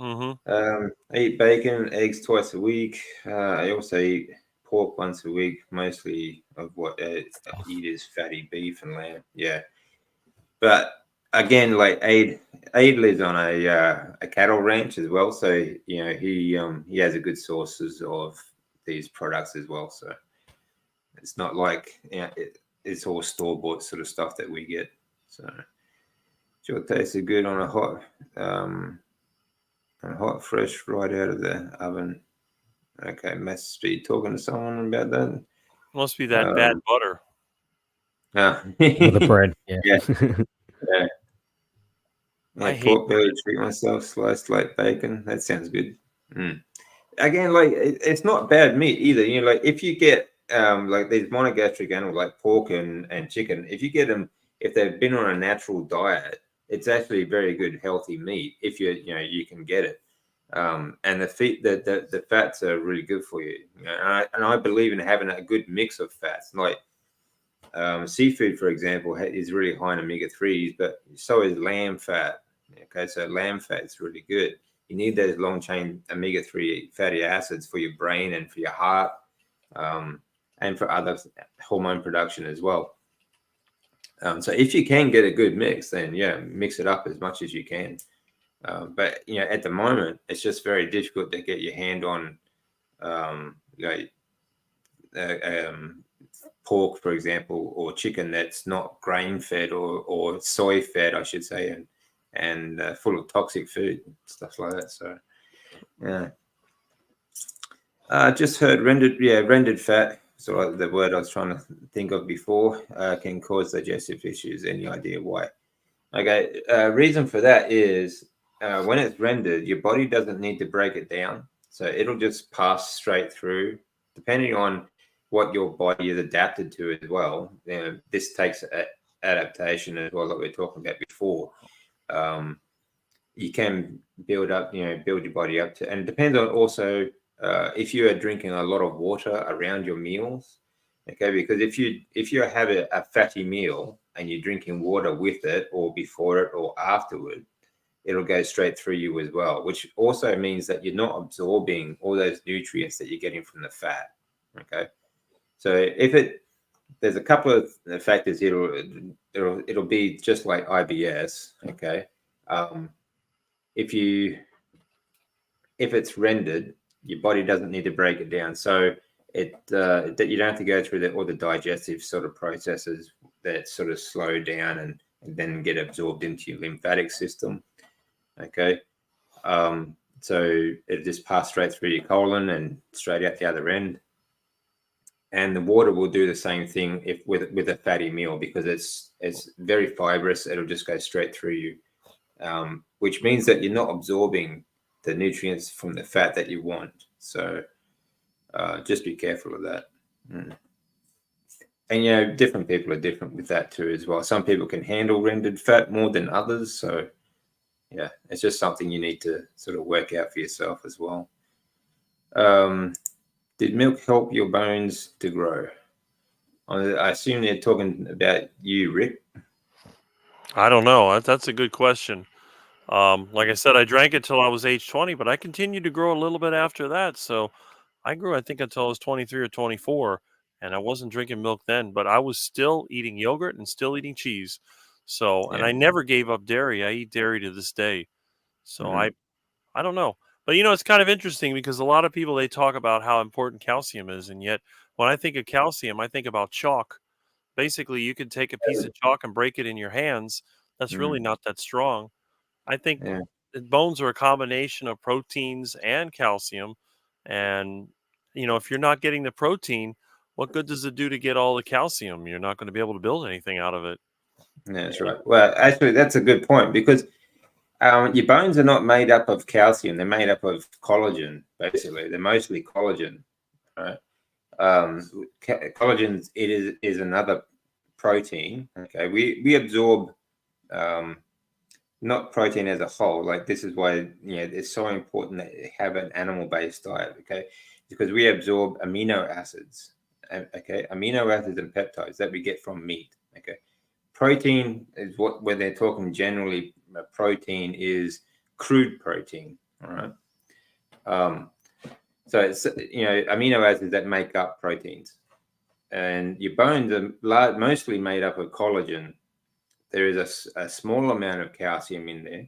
A: I eat bacon, eggs twice a week. I also eat pork once a week. Mostly of what I eat is fatty beef and lamb. Yeah, but again, like Aid lives on a cattle ranch as well, so he has a good sources of these products as well. So it's not like it's all store bought sort of stuff that we get. So sure tasted good on a hot. And hot, fresh, right out of the oven. Okay, must be talking to someone about that.
B: Must be that bad butter.
C: The bread, yeah.
A: Yeah. I pork belly, treat myself, sliced like bacon. That sounds good. Again, like it's not bad meat either. Like if you get like these monogastric animals like pork and chicken, if you get them, if they've been on a natural diet, it's actually very good, healthy meat if you can get it. And the fats are really good for you. And I believe in having a good mix of fats. Like seafood, for example, is really high in omega-3s, but so is lamb fat. Okay, so lamb fat is really good. You need those long-chain omega-3 fatty acids for your brain and for your heart, and for other hormone production as well. So if you can get a good mix, then mix it up as much as you can. But at the moment, it's just very difficult to get your hand on like pork, for example, or chicken that's not grain fed or soy fed, I should say, and full of toxic food, stuff like that. So, yeah. I just heard rendered fat. So like the word I was trying to think of before can cause digestive issues. Any idea why? Okay, reason for that is when it's rendered, your body doesn't need to break it down, so it'll just pass straight through. Depending on what your body is adapted to as well, this takes adaptation as well that we were talking about before. You can build your body up to, and it depends on also if you are drinking a lot of water around your meals. Okay, because if you have a fatty meal and you're drinking water with it or before it or afterward, it'll go straight through you as well, which also means that you're not absorbing all those nutrients that you're getting from the fat. Okay, so there's a couple of factors. It'll be just like IBS. Okay, if it's rendered, your body doesn't need to break it down, so you don't have to go through all the digestive sort of processes that sort of slow down and then get absorbed into your lymphatic system. Okay, so it just pass straight through your colon and straight out the other end. And the water will do the same thing with a fatty meal, because it's very fibrous. It'll just go straight through you, which means that you're not absorbing the nutrients from the fat that you want. So just be careful of that. And different people are different with that too as well. Some people can handle rendered fat more than others. So yeah, it's just something you need to sort of work out for yourself as well. Did milk help your bones to grow? I assume they're talking about you, Rick.
B: I don't know. That's a good question. Like I said, I drank it till I was age 20, but I continued to grow a little bit after that. So I grew, I think, until I was 23 or 24, and I wasn't drinking milk then, but I was still eating yogurt and still eating cheese. So, and I never gave up dairy. I eat dairy to this day. So I don't know. But it's kind of interesting because a lot of people, they talk about how important calcium is, and yet when I think of calcium, I think about chalk. Basically, you could take a piece of chalk and break it in your hands. That's really not that strong. I think bones are a combination of proteins and calcium. And, if you're not getting the protein, what good does it do to get all the calcium? You're not going to be able to build anything out of it.
A: That's right. Well, actually, that's a good point, because your bones are not made up of calcium. They're made up of collagen, basically. They're mostly collagen, right? Collagen is another protein. Okay, we absorb not protein as a whole. Like, this is why it's so important that you have an animal-based diet. Okay, because we absorb amino acids. Okay, amino acids and peptides that we get from meat. Okay, protein is where they're talking generally. Protein is crude protein. All right. So it's amino acids that make up proteins, and your bones are mostly made up of collagen. There is a small amount of calcium in there,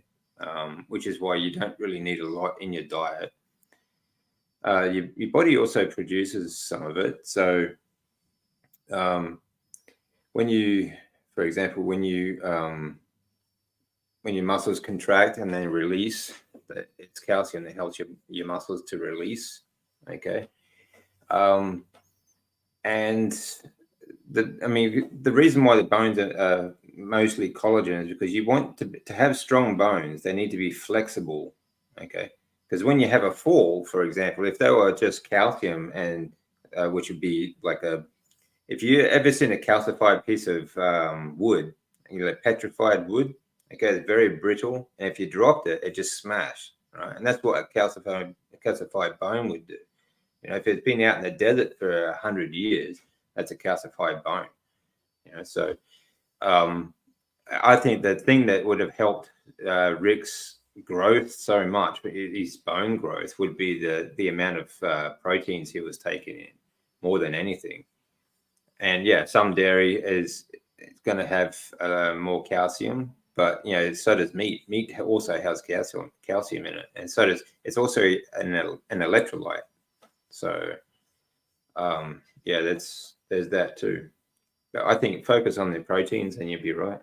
A: which is why you don't really need a lot in your diet. Your body also produces some of it. So for example, when your muscles contract and then release, it's calcium that helps your muscles to release. Okay. And the reason why the bones are mostly collagen is because you want to have strong bones. They need to be flexible. Okay. Because when you have a fall, for example, if they were just calcium, and which would be like if you ever seen a calcified piece of wood, petrified wood, okay, it's very brittle, and if you dropped it, it just smashed, right? And that's what a calcified bone would do. If it's been out in the desert for 100 years, that's a calcified bone. So I think the thing that would have helped Rick's growth so much, his bone growth, would be the amount of proteins he was taking in, more than anything. And some dairy is going to have more calcium, but so does meat. Meat also has calcium in it, and so does it's also an electrolyte. So Yeah, there's that too. But I think focus on the proteins and you'll be right.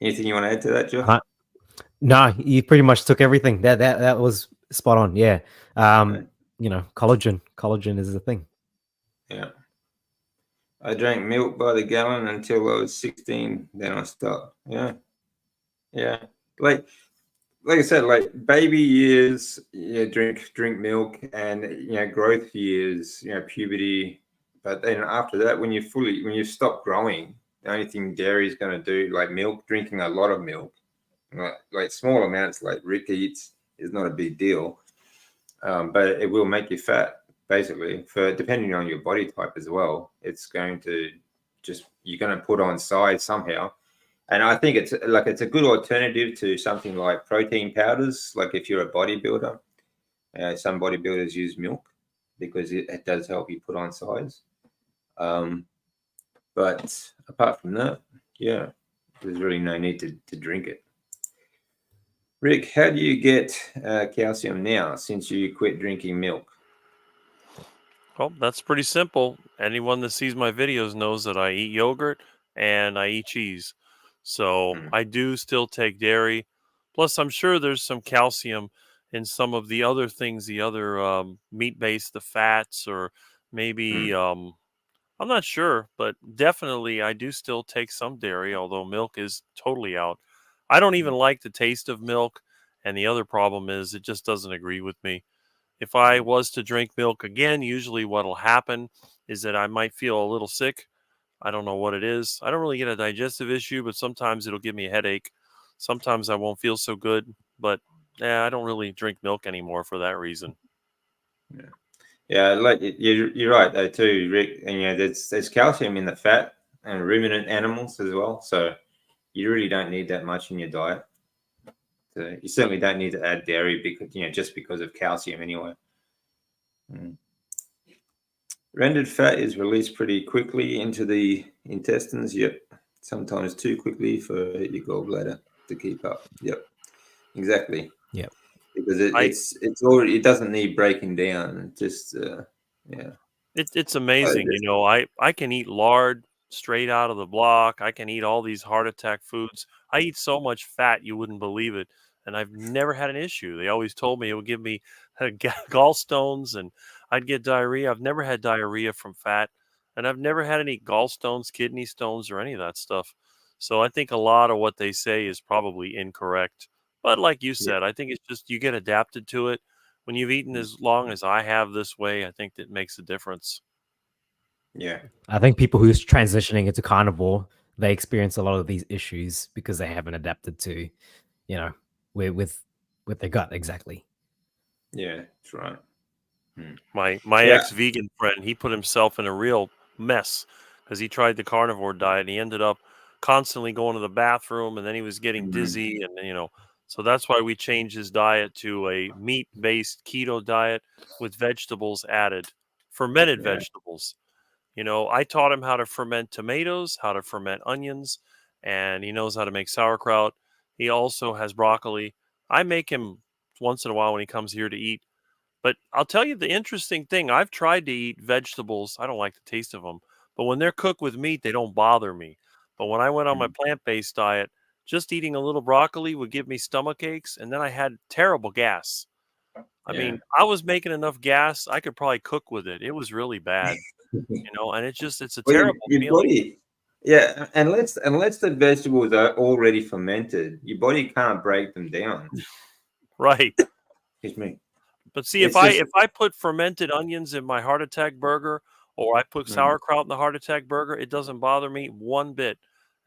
A: Anything you want to add to that, Josh?
C: No, you pretty much took everything. That was spot on. Yeah.
A: Okay.
C: Collagen is the thing.
A: Yeah. I drank milk by the gallon until I was 16. Then I stopped. Yeah. Yeah. Like I said, like baby years, drink milk, and growth years, puberty. But then after that, when you stop growing, the only thing dairy is going to do, like milk, drinking a lot of milk, like small amounts, like Rick eats, is not a big deal. But it will make you fat, basically. For depending on your body type as well, it's going to you're going to put on size somehow. And I think it's a good alternative to something like protein powders. Like if you're a bodybuilder, some bodybuilders use milk because it does help you put on size. But apart from that, yeah, there's really no need to drink it. Rick, how do you get calcium now since you quit drinking milk?
B: Well, that's pretty simple. Anyone that sees my videos knows that I eat yogurt and I eat cheese. So I do still take dairy. Plus, I'm sure there's some calcium in some of the other things, the other meat-based, the fats, or maybe I'm not sure, but definitely I do still take some dairy, although milk is totally out. I don't even like the taste of milk, and the other problem is it just doesn't agree with me. If I was to drink milk again, usually what'll happen is that I might feel a little sick. I don't know what it is. I don't really get a digestive issue, but sometimes it'll give me a headache. Sometimes I won't feel so good, but I don't really drink milk anymore for that reason.
A: Yeah. Yeah, like you're right though too, Rick. And there's calcium in the fat and ruminant animals as well. So you really don't need that much in your diet. So you certainly don't need to add dairy because just because of calcium anyway. Rendered fat is released pretty quickly into the intestines. Yep, sometimes too quickly for your gallbladder to keep up. Yep, exactly.
C: Yep.
A: Because
B: I
A: it's already, it doesn't need breaking down. Just yeah.
B: It's amazing, I can eat lard straight out of the block. I can eat all these heart attack foods. I eat so much fat you wouldn't believe it, and I've never had an issue. They always told me it would give me gallstones and I'd get diarrhea. I've never had diarrhea from fat, and I've never had any gallstones, kidney stones, or any of that stuff. So I think a lot of what they say is probably incorrect. But like you
A: Yeah.
B: said, I think it's just you get adapted to it. When you've eaten as long as I have this way, I think that makes a difference.
A: Yeah.
C: I think people who's transitioning into carnivore, they experience a lot of these issues because they haven't adapted to, you know, with their gut exactly.
A: Yeah. That's right.
B: My
A: Yeah.
B: ex-vegan friend, he put himself in a real mess because he tried the carnivore diet and he ended up constantly going to the bathroom, and then he was getting dizzy, and so that's why we changed his diet to a meat-based keto diet with vegetables added, fermented
A: Yeah.
B: vegetables. I taught him how to ferment tomatoes, how to ferment onions, and he knows how to make sauerkraut. He also has broccoli. I make him once in a while when he comes here to eat. But I'll tell you the interesting thing. I've tried to eat vegetables. I don't like the taste of them, but when they're cooked with meat, they don't bother me. But when I went on my plant-based diet, just eating a little broccoli would give me stomach aches, and then I had terrible gas. I
A: Yeah.
B: mean, I was making enough gas, I could probably cook with it. It was really bad, and it's a
A: Well,
B: terrible
A: your
B: feeling.
A: body, yeah, unless the vegetables are already fermented, your body can't break them down.
B: Right.
A: Excuse me.
B: But see, if
A: It's
B: I
A: just
B: if I put fermented onions in my heart attack burger, or I put
A: mm,
B: sauerkraut in the heart attack burger, it doesn't bother me one bit.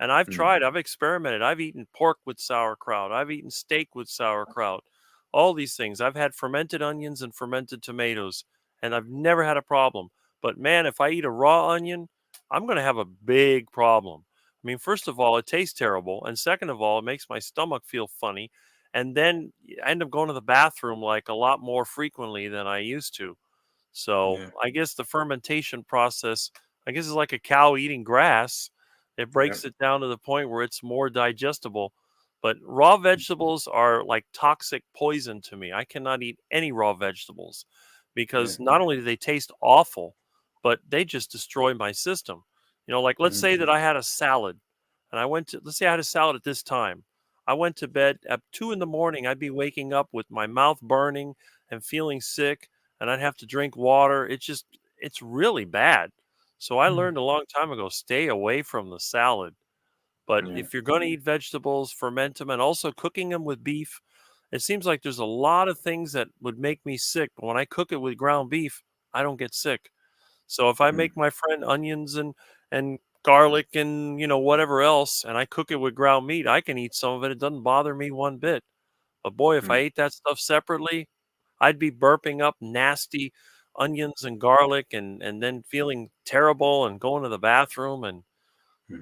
B: And I've
A: mm,
B: tried, I've experimented. I've eaten pork with sauerkraut. I've eaten steak with sauerkraut. All these things. I've had fermented onions and fermented tomatoes, and I've never had a problem. But man, if I eat a raw onion, I'm going to have a big problem. I mean, first of all, it tastes terrible, and second of all, it makes my stomach feel funny, and then I end up going to the bathroom like a lot more frequently than I used to. So
A: yeah,
B: I guess the fermentation process, I guess, is like a cow eating grass. It
A: yeah,
B: breaks it down to the point where it's more digestible. But raw vegetables are like toxic poison to me. I cannot eat any raw vegetables because not only do they taste awful, but they just destroy my system. Like let's say that I had a salad and let's say I had a salad at this time. I went to bed at 2 in the morning. I'd be waking up with my mouth burning and feeling sick, and I'd have to drink water. It's really bad. So I learned a long time ago, stay away from the salad. But
A: Yeah.
B: if you're going to eat vegetables, ferment them, and also cooking them with beef, it seems like there's a lot of things that would make me sick. But when I cook it with ground beef, I don't get sick. So if I
A: Mm.
B: make my friend onions and garlic and whatever else, and I cook it with ground meat, I can eat some of it. It doesn't bother me one bit. But boy, if I
A: Mm.
B: ate that stuff separately, I'd be burping up nasty onions and garlic and then feeling terrible and going to the bathroom and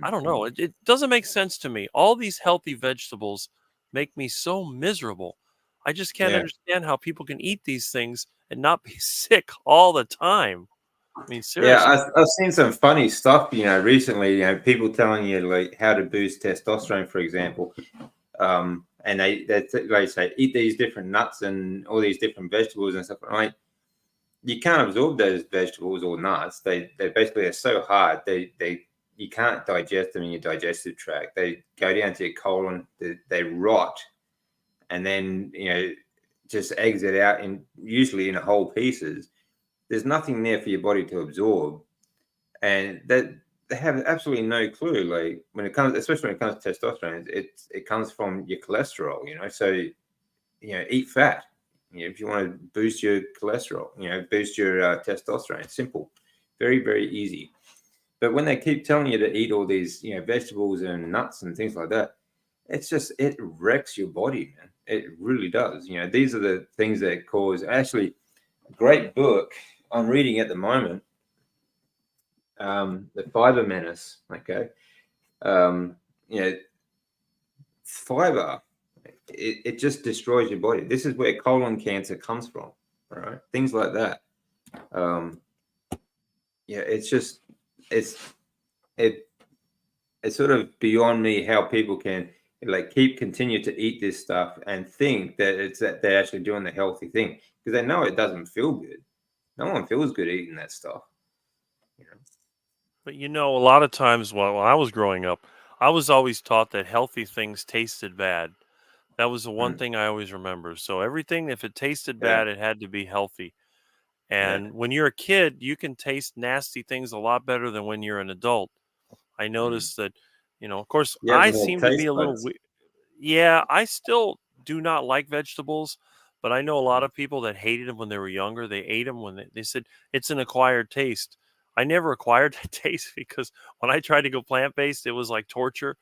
B: I
A: Mm.
B: don't know. It doesn't make sense to me. All these healthy vegetables make me so miserable. I just can't
A: Yeah.
B: understand how people can eat these things and not be sick all the time. I mean,
A: Yeah,
B: seriously.
A: I've seen some funny stuff, recently, people telling you like how to boost testosterone, for example. And they say eat these different nuts and all these different vegetables and stuff. Like you can't absorb those vegetables or nuts. They basically are so hard. They you can't digest them in your digestive tract. They go down to your colon. They rot, and then just exit out in usually in whole pieces. There's nothing there for your body to absorb, and that they have absolutely no clue. Like when it comes, especially when it comes to testosterone, it comes from your cholesterol. So eat fat. If you want to boost your cholesterol, boost your testosterone. It's simple, very very easy. But when they keep telling you to eat all these vegetables and nuts and things like that, it wrecks your body, man. It really does. These are the things that cause. Actually, a great book I'm reading at the moment, the Fiber Menace. Okay, um, you know, fiber. It just destroys your body. This is where colon cancer comes from. All right, things like that. Um, it's just it's it it's sort of beyond me how people can like continue to eat this stuff and think that they're actually doing the healthy thing because they know it doesn't feel good. No one feels good eating that stuff. You know?
B: But a lot of times when I was growing up, I was always taught that healthy things tasted bad. That was the one
A: Mm,
B: thing I always remember. So everything, if it tasted
A: yeah,
B: bad, it had to be healthy.
A: yeah,
B: And when you're a kid, you can taste nasty things a lot better than when you're an adult. I
A: mm.
B: noticed that, of course,
A: You have
B: I
A: more
B: seem to be
A: taste
B: a little
A: buds.
B: yeah, I still do not like vegetables, but I know a lot
A: Mm,
B: of people that hated them when they were younger. They ate them when they said it's an acquired taste. I never acquired that taste because when I tried to go plant based, it was like torture.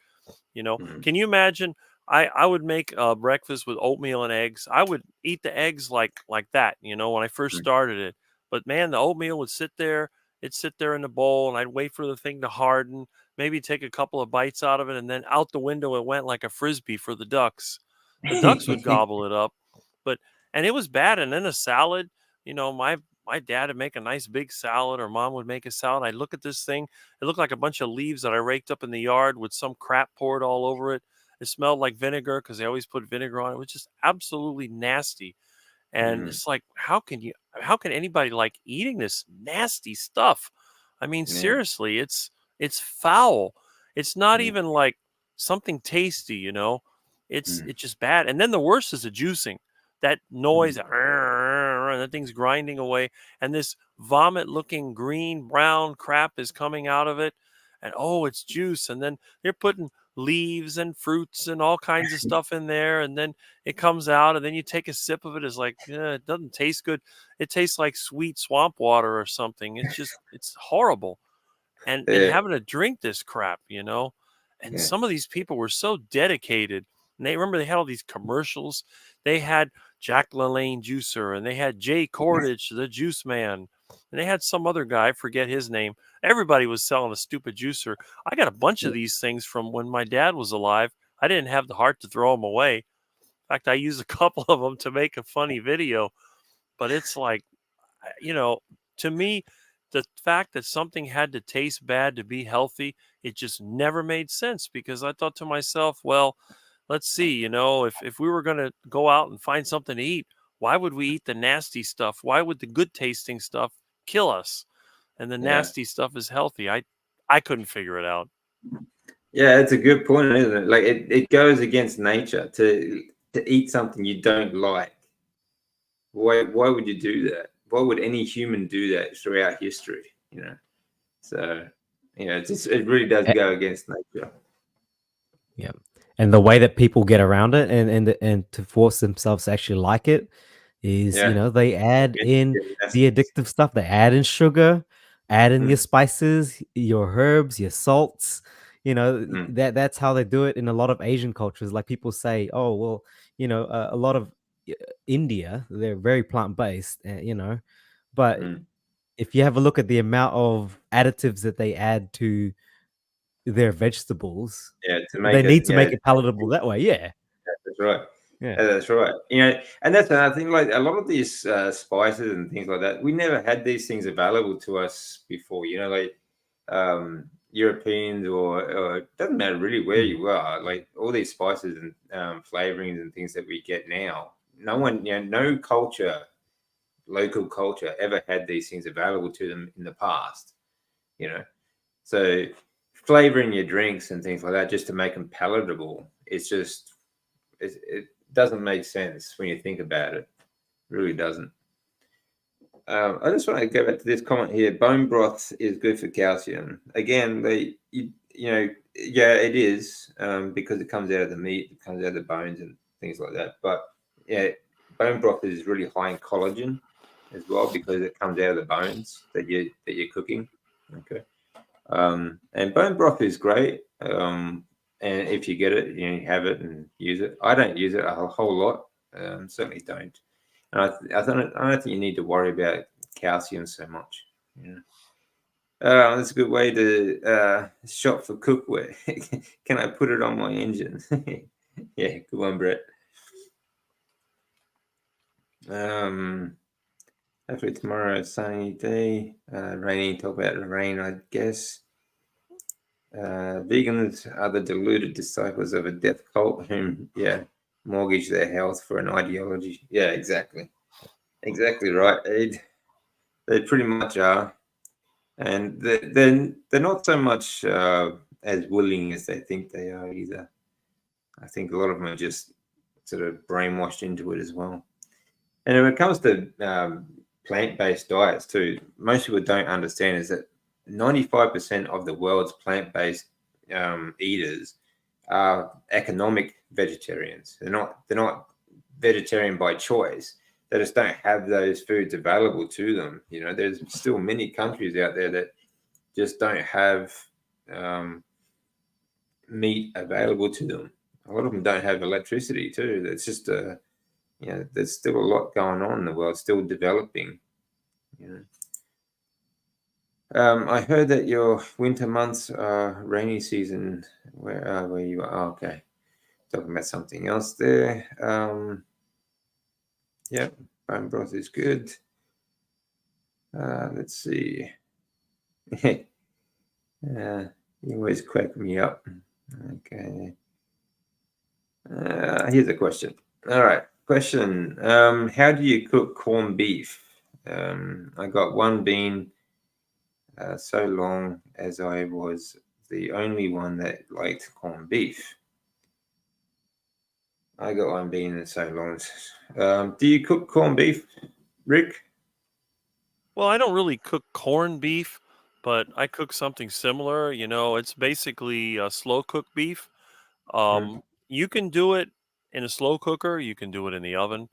A: mm,
B: Can you imagine? I would make breakfast with oatmeal and eggs. I would eat the eggs like that. When I first
A: mm.
B: started it. But man, the oatmeal would sit there. It'd sit there in the bowl, and I'd wait for the thing to harden. Maybe take a couple of bites out of it, and then out the window it went like a frisbee for the ducks. The ducks would gobble it up, but and it was bad. And then a salad. My dad would make a nice big salad, or mom would make a salad. I'd look at this thing. It looked like a bunch of leaves that I raked up in the yard with some crap poured all over it. It smelled like vinegar because they always put vinegar on it. It was just absolutely nasty. And
A: Mm,
B: it's like, how can anybody like eating this nasty stuff? I mean,
A: yeah,
B: seriously, it's foul. It's not
A: mm,
B: even like something tasty.
A: mm,
B: It's just bad. And then the worst is the juicing. That noise,
A: mm.
B: and that thing's grinding away, and this vomit-looking green brown crap is coming out of it, and oh, it's juice. And then they're putting leaves and fruits and all kinds of stuff in there, and then it comes out, and then you take a sip of it. It's like it doesn't taste good. It tastes like sweet swamp water or something. It's horrible. And
A: Yeah,
B: having to drink this crap, and
A: yeah,
B: some of these people were so dedicated. And they had all these commercials. They had Jack LaLanne juicer, and they had Jay Cordage, the juice man, and they had some other guy, I forget his name. Everybody was selling a stupid juicer. I got a bunch of these things from when my dad was alive. I didn't have the heart to throw them away. In fact, I used a couple of them to make a funny video. But it's like, you know, to me, the fact that something had to taste bad to be healthy, it just never made sense because I thought to myself, well, let's see, you know, if we were going to go out and find something to eat, why would we eat the nasty stuff? Why would the good tasting stuff kill us? And the
A: Yeah.
B: nasty stuff is healthy. I couldn't figure it out.
A: Yeah, it's a good point, isn't it? Like it goes against nature to eat something you don't like. Why would you do that? Why would any human do that throughout history? You know, so it really does go against nature.
C: Yeah, and the way that people get around it and to force themselves to actually like it is,
A: Yeah,
C: they add in the addictive stuff. They add in sugar, add in your spices, your herbs, your salts. That's how they do it in a lot of Asian cultures. Like people say, oh well, a lot of uh, India, they're very plant based. But if you have a look at the amount of additives that they add to their vegetables,
A: yeah, to make
C: they
A: it,
C: need to make it palatable that way. Yeah.
A: that's right.
C: Yeah.
A: Yeah, that's right. And that's another thing. Like a lot of these spices and things like that, we never had these things available to us before. Like Europeans or it doesn't matter really where you are. Like all these spices and flavorings and things that we get now, no one, no culture, local culture, ever had these things available to them in the past. So flavoring your drinks and things like that just to make them palatable, it doesn't make sense when you think about it. It really doesn't. I just want to go back to this comment here. Bone broth is good for calcium. Again, yeah, it is because it comes out of the meat, it comes out of the bones and things like that. But yeah, bone broth is really high in collagen as well because it comes out of the bones that you're cooking. Okay. And bone broth is great. And if you get it, you have it and use it. I don't use it a whole lot. Certainly don't. And I don't think you need to worry about calcium so much. That's a good way to shop for cookware. Can I put it on my engine? Yeah, good one, Brett. Hopefully tomorrow, a sunny day. Rainy. Talk about the rain, I guess. Vegans are the deluded disciples of a death cult whom, mortgage their health for an ideology. Yeah, exactly right, Ed. They pretty much are, and they're not so much as willing as they think they are either. I think a lot of them are just sort of brainwashed into it as well. And when it comes to plant-based diets too, most people don't understand is that 95% of the world's plant-based eaters are economic vegetarians. They're not vegetarian by choice. They just don't have those foods available to them. There's still many countries out there that just don't have meat available to them. A lot of them don't have electricity too. It's just there's still a lot going on in the world, still developing. I heard that your winter months are rainy season. Where you are? Oh, okay, talking about something else there. Yep, bone broth is good. Let's see. You always crack me up. Okay. Here's a question. All right, question. How do you cook corned beef? I got one bean. So long as I was the only one that liked corned beef. I got one bean in so long. Do you cook corned beef, Rick?
B: Well, I don't really cook corned beef, but I cook something similar. It's basically slow cooked beef. You can do it in a slow cooker. You can do it in the oven.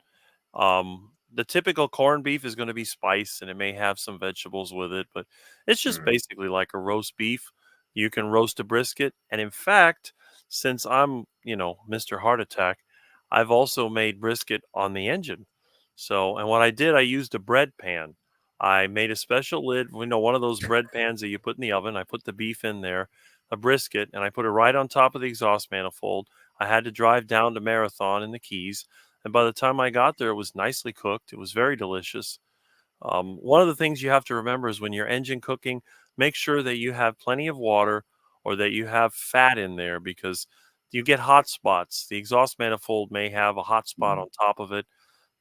B: The typical corned beef is going to be spiced and it may have some vegetables with it, but it's just basically like a roast beef. You can roast a brisket. And in fact, since I'm, Mr. Heart Attack, I've also made brisket on the engine. So, and what I did, I used a bread pan. I made a special lid, one of those bread pans that you put in the oven. I put the beef in there, a brisket, and I put it right on top of the exhaust manifold. I had to drive down to Marathon in the Keys. And by the time I got there, it was nicely cooked. It was very delicious. One of the things you have to remember is when you're engine cooking, make sure that you have plenty of water or that you have fat in there because you get hot spots. The exhaust manifold may have a hot spot on top of it.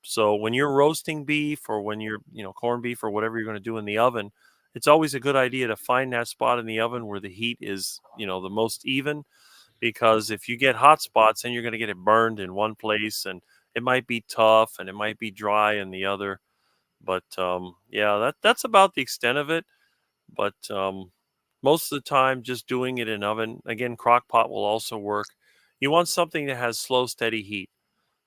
B: So when you're roasting beef or when you're, corned beef or whatever you're going to do in the oven, it's always a good idea to find that spot in the oven where the heat is, the most even, because if you get hot spots, then you're going to get it burned in one place and it might be tough and it might be dry in the other. But yeah, that's about the extent of it. But most of the time, just doing it in oven. Again, crock pot will also work. You want something that has slow, steady heat.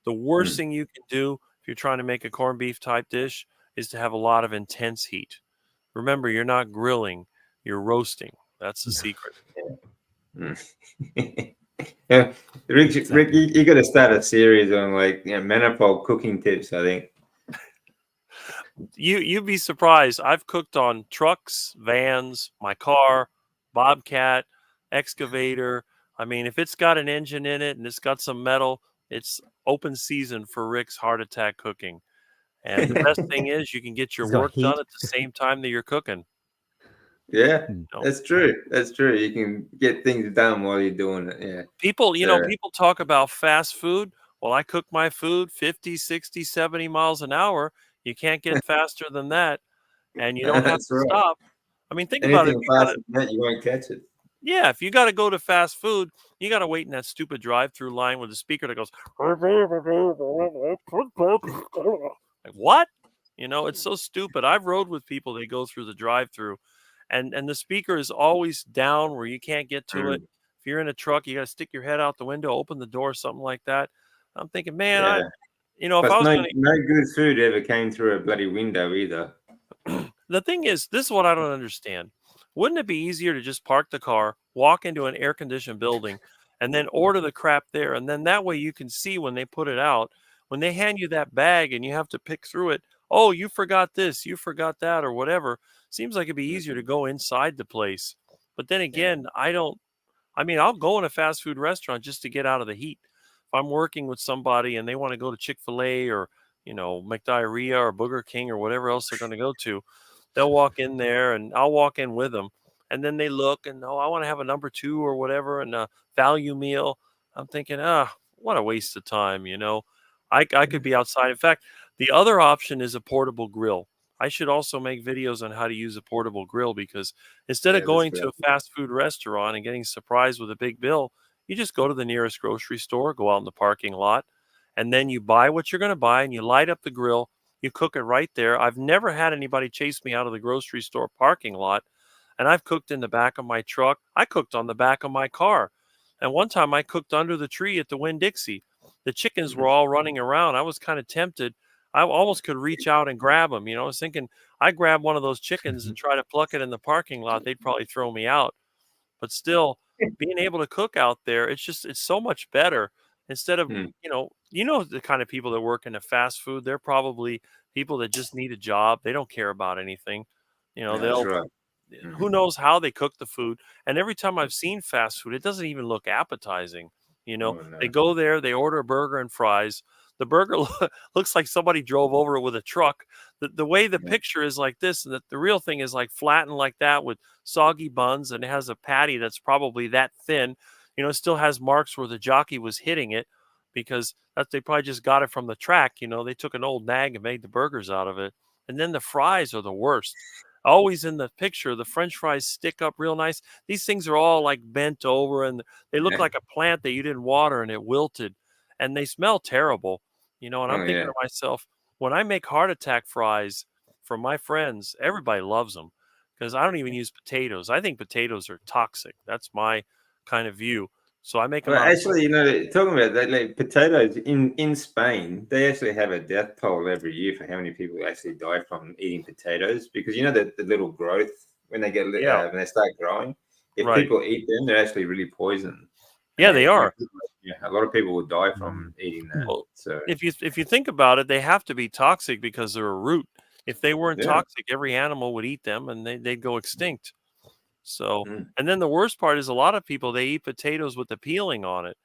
B: The worst thing you can do if you're trying to make a corned beef type dish is to have a lot of intense heat. Remember, you're not grilling, you're roasting. That's the secret.
A: Yeah, Rick, you got to start a series on manifold cooking tips, I think.
B: You'd be surprised. I've cooked on trucks, vans, my car, bobcat, excavator. I mean, if it's got an engine in it and it's got some metal, it's open season for Rick's heart attack cooking. And the best thing is you can get your
C: It's got
B: work done
C: heat.
B: at the same time that you're cooking.
A: Yeah,
B: You know?
A: that's true. That's true. You can get things done while you're doing it. Yeah.
B: People,
A: So-
B: people talk about fast food. Well, I cook my food 50, 60, 70 miles an hour. You can't get faster than that. And you don't have
A: That's
B: to
A: right.
B: stop. I mean, think about it.
A: Anything faster than that, you won't catch it.
B: Yeah, if you got to go to fast food, you got to wait in that stupid drive-through line with a speaker that goes, like, what? It's so stupid. I've rode with people, they go through the drive-through and the speaker is always down where you can't get to it. If you're in a truck, you got to stick your head out the window, open the door, something like that. I'm thinking, man,
A: Yeah.
B: if I
A: Plus,
B: was going
A: no good food ever came through a bloody window either.
B: the thing is, this is what I don't understand. Wouldn't it be easier to just park the car, walk into an air conditioned building, and then order the crap there? And then that way you can see when they put it out, when they hand you that bag and you have to pick through it. Oh, you forgot this, you forgot that, or whatever. Seems like it'd be easier to go inside the place. But then again, I'll go in a fast food restaurant just to get out of the heat. If I'm working with somebody and they want to go to Chick-fil-A or, McDiarrhea or Burger King or whatever else they're going to go to, they'll walk in there and I'll walk in with them. And then they look and, oh, I want to have a number 2 or whatever and a value meal. I'm thinking, what a waste of time, I could be outside. In fact, the other option is a portable grill. I should also make videos on how to use a portable grill because instead of
A: Yeah,
B: going
A: that's
B: to a fast food restaurant and getting surprised with a big bill, you just go to the nearest grocery store, go out in the parking lot, and then you buy what you're going to buy and you light up the grill. You cook it right there. I've never had anybody chase me out of the grocery store parking lot. And I've cooked in the back of my truck. I cooked on the back of my car. And one time I cooked under the tree at the Winn-Dixie. The chickens were all running around. I was kind of tempted. I almost could reach out and grab them. I was thinking I grab one of those chickens and try to pluck it in the parking lot. They'd probably throw me out. But still, being able to cook out there, it's so much better. Instead of, the kind of people that work in a fast food, they're probably people that just need a job. They don't care about anything.
A: That's
B: They'll
A: right.
B: who knows how they cook the food. And every time I've seen fast food, it doesn't even look appetizing.
A: Oh, no.
B: They go there, they order a burger and fries. The burger looks like somebody drove over it with a truck. The way the picture is like this, and the real thing is like flattened like that with soggy buns, and it has a patty that's probably that thin. It still has marks where the jockey was hitting it because they probably just got it from the track. They took an old nag and made the burgers out of it. And then the fries are the worst. Always in the picture, the French fries stick up real nice. These things are all like bent over and they look like a plant that you didn't water and it wilted and they smell terrible. And I'm thinking to myself, when I make heart attack fries for my friends, everybody loves them because I don't even use potatoes. I think potatoes are toxic. That's my kind of view. So I make them
A: Well,
B: out of
A: actually, talking about that, like potatoes in Spain, they actually have a death toll every year for how many people actually die from eating potatoes because the little growth when they get when they start growing. If
B: Right.
A: people eat them, they're actually really poison.
B: Yeah, they are.
A: A lot of people will die from eating that.
B: Well,
A: So
B: if you think about it, they have to be toxic because they're a root. If they weren't
A: Yeah.
B: toxic, every animal would eat them and they'd go extinct. So,
A: Mm.
B: and then the worst part is a lot of people, they eat potatoes with the peeling on it.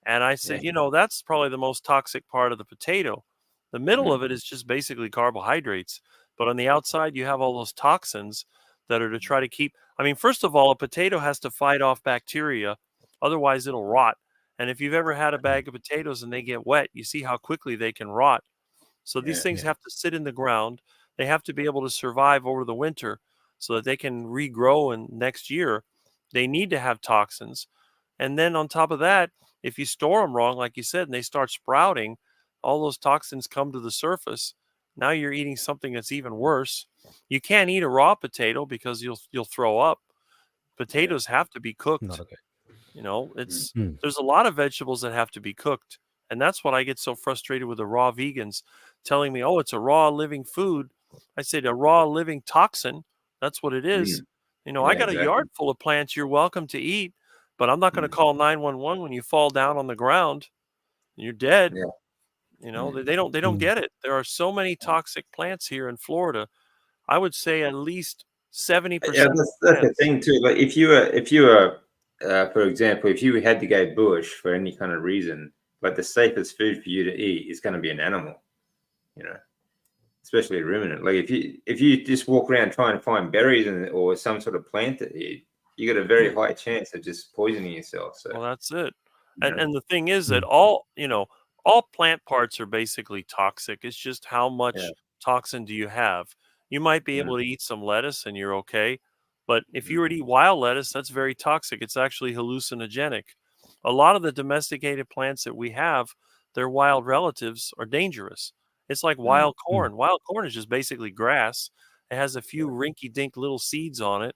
B: And I said, that's probably the most toxic part of the potato. The middle of it is just basically carbohydrates. But on the outside, you have all those toxins that are to try to keep. I mean, first of all, a potato has to fight off bacteria. Otherwise, it'll rot. And if you've ever had a bag of potatoes and they get wet, you see how quickly they can rot. So these
A: Yeah.
B: things have to sit in the ground. They have to be able to survive over the winter so that they can regrow in next year. They need to have toxins. And then on top of that, if you store them wrong, like you said, and they start sprouting, all those toxins come to the surface. Now you're eating something that's even worse. You can't eat a raw potato because you'll throw up. Potatoes have to be
C: Not
B: cooked.
C: okay.
B: You know, it's
C: Mm.
B: there's a lot of vegetables that have to be cooked. And that's what I get so frustrated with the raw vegans telling me, "Oh, it's a raw living food." I said, "A raw living toxin. That's what it is."
A: Mm.
B: You know, I
A: Yeah,
B: got a
A: exactly.
B: yard full of plants you're welcome to eat, but I'm not going to call 911 when you fall down on the ground. You're dead.
A: Yeah.
B: You know,
A: Yeah.
B: they don't
C: Mm.
B: get it. There are so many toxic plants here in Florida. I would say at least
A: Yeah,
B: 70% of
A: that's the
B: plants.
A: thing too. Like if you were, for example, if you had to go bush for any kind of reason, like the safest food for you to eat is going to be an animal, you know, especially a ruminant. Like if you just walk around trying to find berries or some sort of plant to eat, you got a very high chance of just poisoning yourself. So,
B: Well, that's it.
A: you
B: And
A: know,
B: and the thing is that
C: Mm.
B: all plant parts are basically toxic. It's just how
A: yeah,
B: much toxin do you have? You might be
A: yeah,
B: able to eat some lettuce and you're okay, but if you
A: mhm,
B: were to eat wild lettuce, that's very toxic. It's actually hallucinogenic. A lot of the domesticated plants that we have, their wild relatives are dangerous. It's like
A: mm,
B: wild
C: Mm.
B: corn. Wild corn is just basically grass. It has a
A: yeah,
B: few rinky-dink little seeds on it.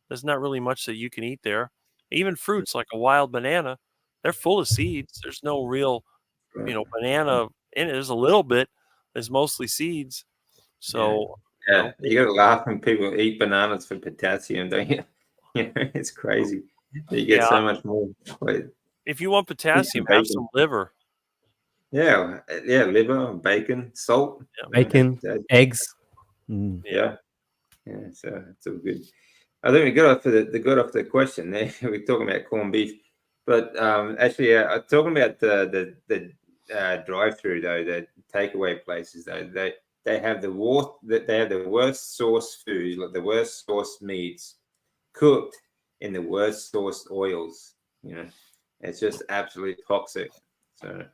B: There's not really much that you can eat there. Even
A: mm,
B: fruits like a wild banana, they're full of seeds. There's no real,
A: right,
B: banana in it. There's a little bit. There's mostly seeds.
A: yeah,
B: So,
A: yeah. You got to laugh when people eat bananas for potassium, don't you? You know, it's crazy. You get
B: yeah,
A: so much more. Like,
B: if you want
A: eat some
B: potassium, have
A: bacon.
B: some liver.
A: Yeah, yeah, liver, bacon, salt.
B: Yeah.
A: You know,
C: Bacon, eggs. Mm.
B: Yeah.
A: yeah, yeah. So it's all good. I think we got off the question there. We're talking about corned beef, but actually, talking about the drive-through though, the takeaway places though, they have the worst source food, like the worst source meats, cooked in the worst source oils. You know, it's just absolutely toxic. So.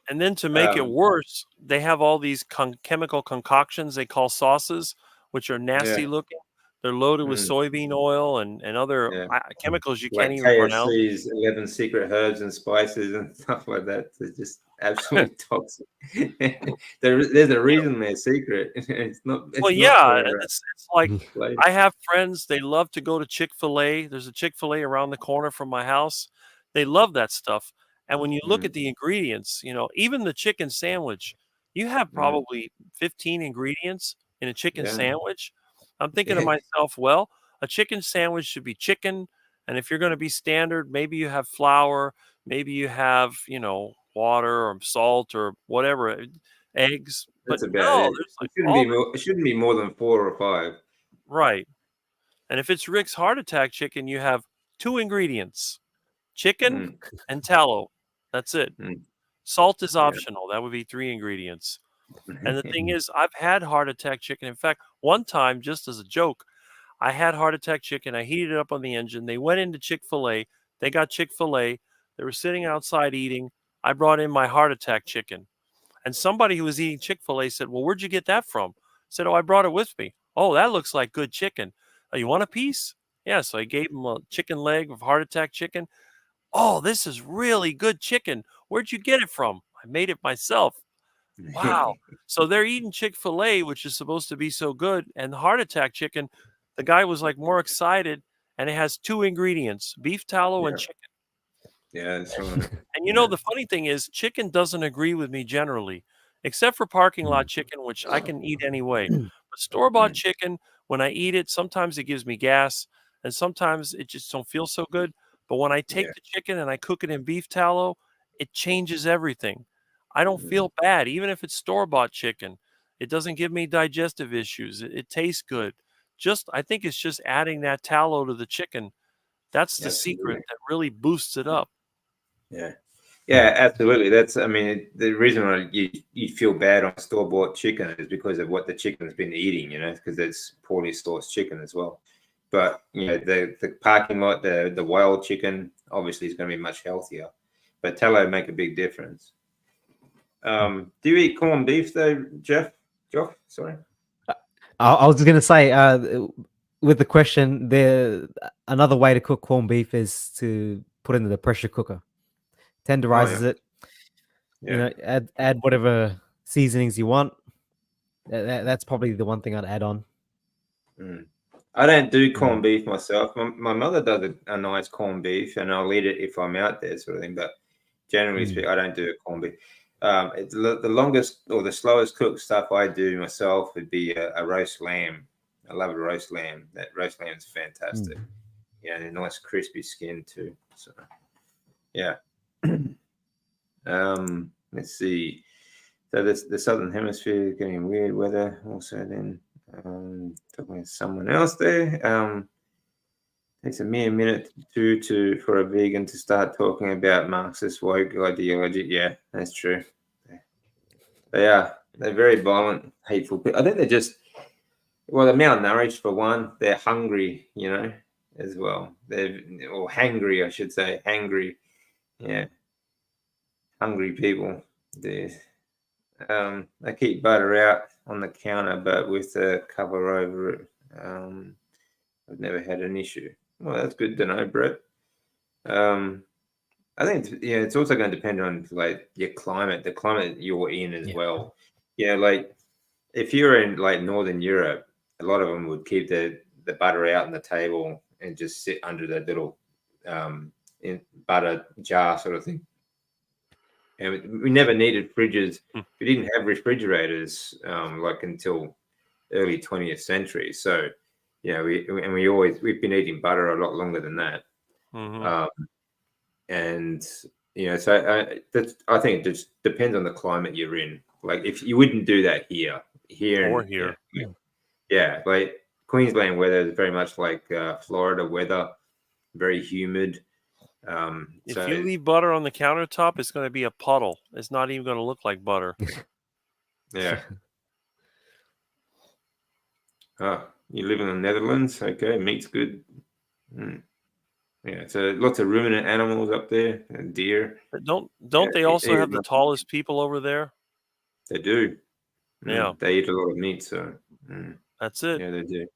B: And then to make it
A: Um,
B: worse, they have all these chemical concoctions they call sauces, which are
A: yeah,
B: nasty looking. They're loaded with
A: mm,
B: soybean oil and other
A: yeah.
B: chemicals you can't
A: Like
B: even pronounce.
A: KFC's 11 secret herbs and spices and stuff like that. They're just absolutely toxic. There's a reason they're secret.
B: Well,
A: It's not
B: yeah,
A: for
B: it's like
A: flavor.
B: I have friends, they love to go to Chick-fil-A. There's a Chick-fil-A around the corner from my house. They love that stuff. And when you look at
A: Mm,
B: the ingredients, even the chicken sandwich, you have
A: mm,
B: probably 15 ingredients in a chicken
A: yeah.
B: sandwich. I'm thinking to myself, well, a chicken sandwich should be chicken. And if you're going to be standard, maybe you have flour, maybe you have, water or salt or whatever, eggs. But
A: That's about
B: no,
A: it.
B: there's
A: It
B: like
A: shouldn't
B: all
A: be
B: this.
A: more. It shouldn't be more than 4 or 5.
B: Right. And if it's Rick's Heart Attack chicken, you have two ingredients: chicken
A: Mm,
B: and tallow. That's it.
A: mm,
B: Salt is
A: yeah.
B: optional. That would be three ingredients. And the thing is, I've had heart attack chicken. In fact, one time, just as a joke, I had heart attack chicken. I heated it up on the engine. They went into Chick fil A. They got Chick fil A. They were sitting outside eating. I brought in my heart attack chicken. And somebody who was eating Chick fil A said, "Well, where'd you get that from?" I said, "Oh, I brought it with me." "Oh, that looks like good chicken. Oh, you want a piece?" Yeah. So I gave him a chicken leg of heart attack chicken. "Oh, this is really good chicken. Where'd you get it from?" "I made it myself." Wow. So they're eating Chick fil A, which is supposed to be so good. And the heart attack chicken, the guy was like more excited. And it has two ingredients: beef tallow and
A: Yeah,
B: chicken.
A: yeah, that's right.
B: And
A: Yeah,
B: the funny thing is, chicken doesn't agree with me generally, except for parking
C: Mm.
B: lot chicken, which I can eat anyway. But store-bought
A: mm,
B: chicken, when I eat it, sometimes it gives me gas, and sometimes it just don't feel so good. But when I
A: yeah,
B: take the chicken and I cook it in beef tallow, it changes everything. I don't
A: mm,
B: feel bad, even if it's store-bought chicken. It doesn't give me digestive issues. It tastes good. I think it's just adding that tallow to the chicken. That's the secret
A: absolutely.
B: that really boosts it up.
A: Yeah.
C: Mm.
A: Yeah, absolutely. That's, I mean, the reason why you feel bad on store-bought chicken is because of what the chicken's been eating, because it's poorly sourced chicken as well. But the parking lot, the wild chicken obviously is going to be much healthier. but tallow make a big difference. Do you eat corned beef though, Jeff? Joff, sorry.
C: I was just gonna say, with the question, another way to cook corned beef is to put it into the pressure cooker, tenderizes it.
A: Yeah.
C: Add whatever seasonings you want. That's probably the one thing I'd add on.
A: I don't do corned beef myself. My mother does a nice corned beef, and I'll eat it if I'm out there, sort of thing. But generally speaking, I don't do a corned beef. It's the longest or the slowest cooked stuff I do myself would be a roast lamb. I love a roast lamb. That roast lamb is fantastic. Yeah, and a nice crispy skin too. So, yeah. Let's see. So the southern hemisphere is getting weird weather. Also, then talking with someone else there. Takes a mere minute for a vegan to start talking about Marxist woke ideology. Yeah, that's true. They're very violent, hateful people. I think they're they're malnourished for one. They're hungry, as well. Or hangry, I should say, hangry. Yeah, hungry people. They keep butter out on the counter, but with a cover over it. I've never had an issue. Well, that's good to know, Brett. I think it's also going to depend on like your climate, the climate you're in as well. Yeah, like if you're in like Northern Europe, a lot of them would keep the butter out on the table and just sit under the little in butter jar sort of thing. And we never needed fridges. We didn't have refrigerators like until early 20th century. So, we've been eating butter a lot longer than that. And so I think it just depends on the climate you're in. Like if you wouldn't do that here, like Queensland weather is very much like Florida weather, very humid.
B: If you leave butter on the countertop, it's going to be a puddle. It's not even going to look like butter.
A: Yeah. You live in the Netherlands? Okay, meat's good. Yeah, so lots of ruminant animals up there, and deer.
B: But don't they also have the tallest people over there?
A: They do.
B: Yeah,
A: they eat a lot of meat, so
B: that's it.
A: Yeah, they do.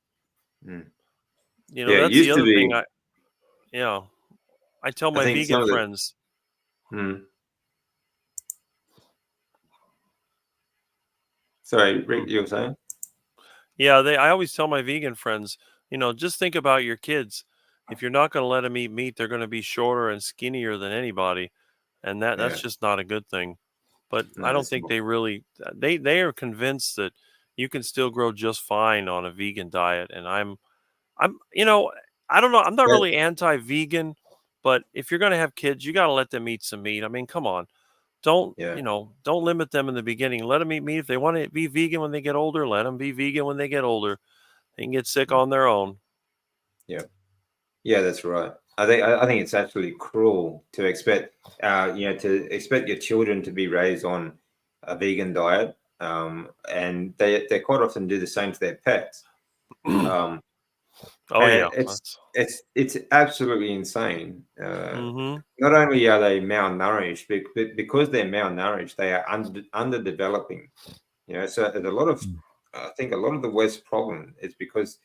B: That's the other thing. I tell my vegan friends.
A: Sorry, Rick, you were saying?
B: Yeah, I always tell my vegan friends, just think about your kids. If you're not going to let them eat meat, they're going to be shorter and skinnier than anybody, and that's just not a good thing. But I don't think they really they are convinced that you can still grow just fine on a vegan diet. And I'm I don't know. I'm not really anti-vegan, but if you're going to have kids, you got to let them eat some meat. I mean, come on. Don't limit them in the beginning. Let them eat meat. If they want to be vegan when they get older, let them be vegan when they get older. They can get sick on their own.
A: Yeah, that's right. I think it's actually cruel to expect your children to be raised on a vegan diet, and they quite often do the same to their pets. It's absolutely insane. Not only are they malnourished, but because they're malnourished, they are underdeveloping. So there's I think a lot of the West problem is because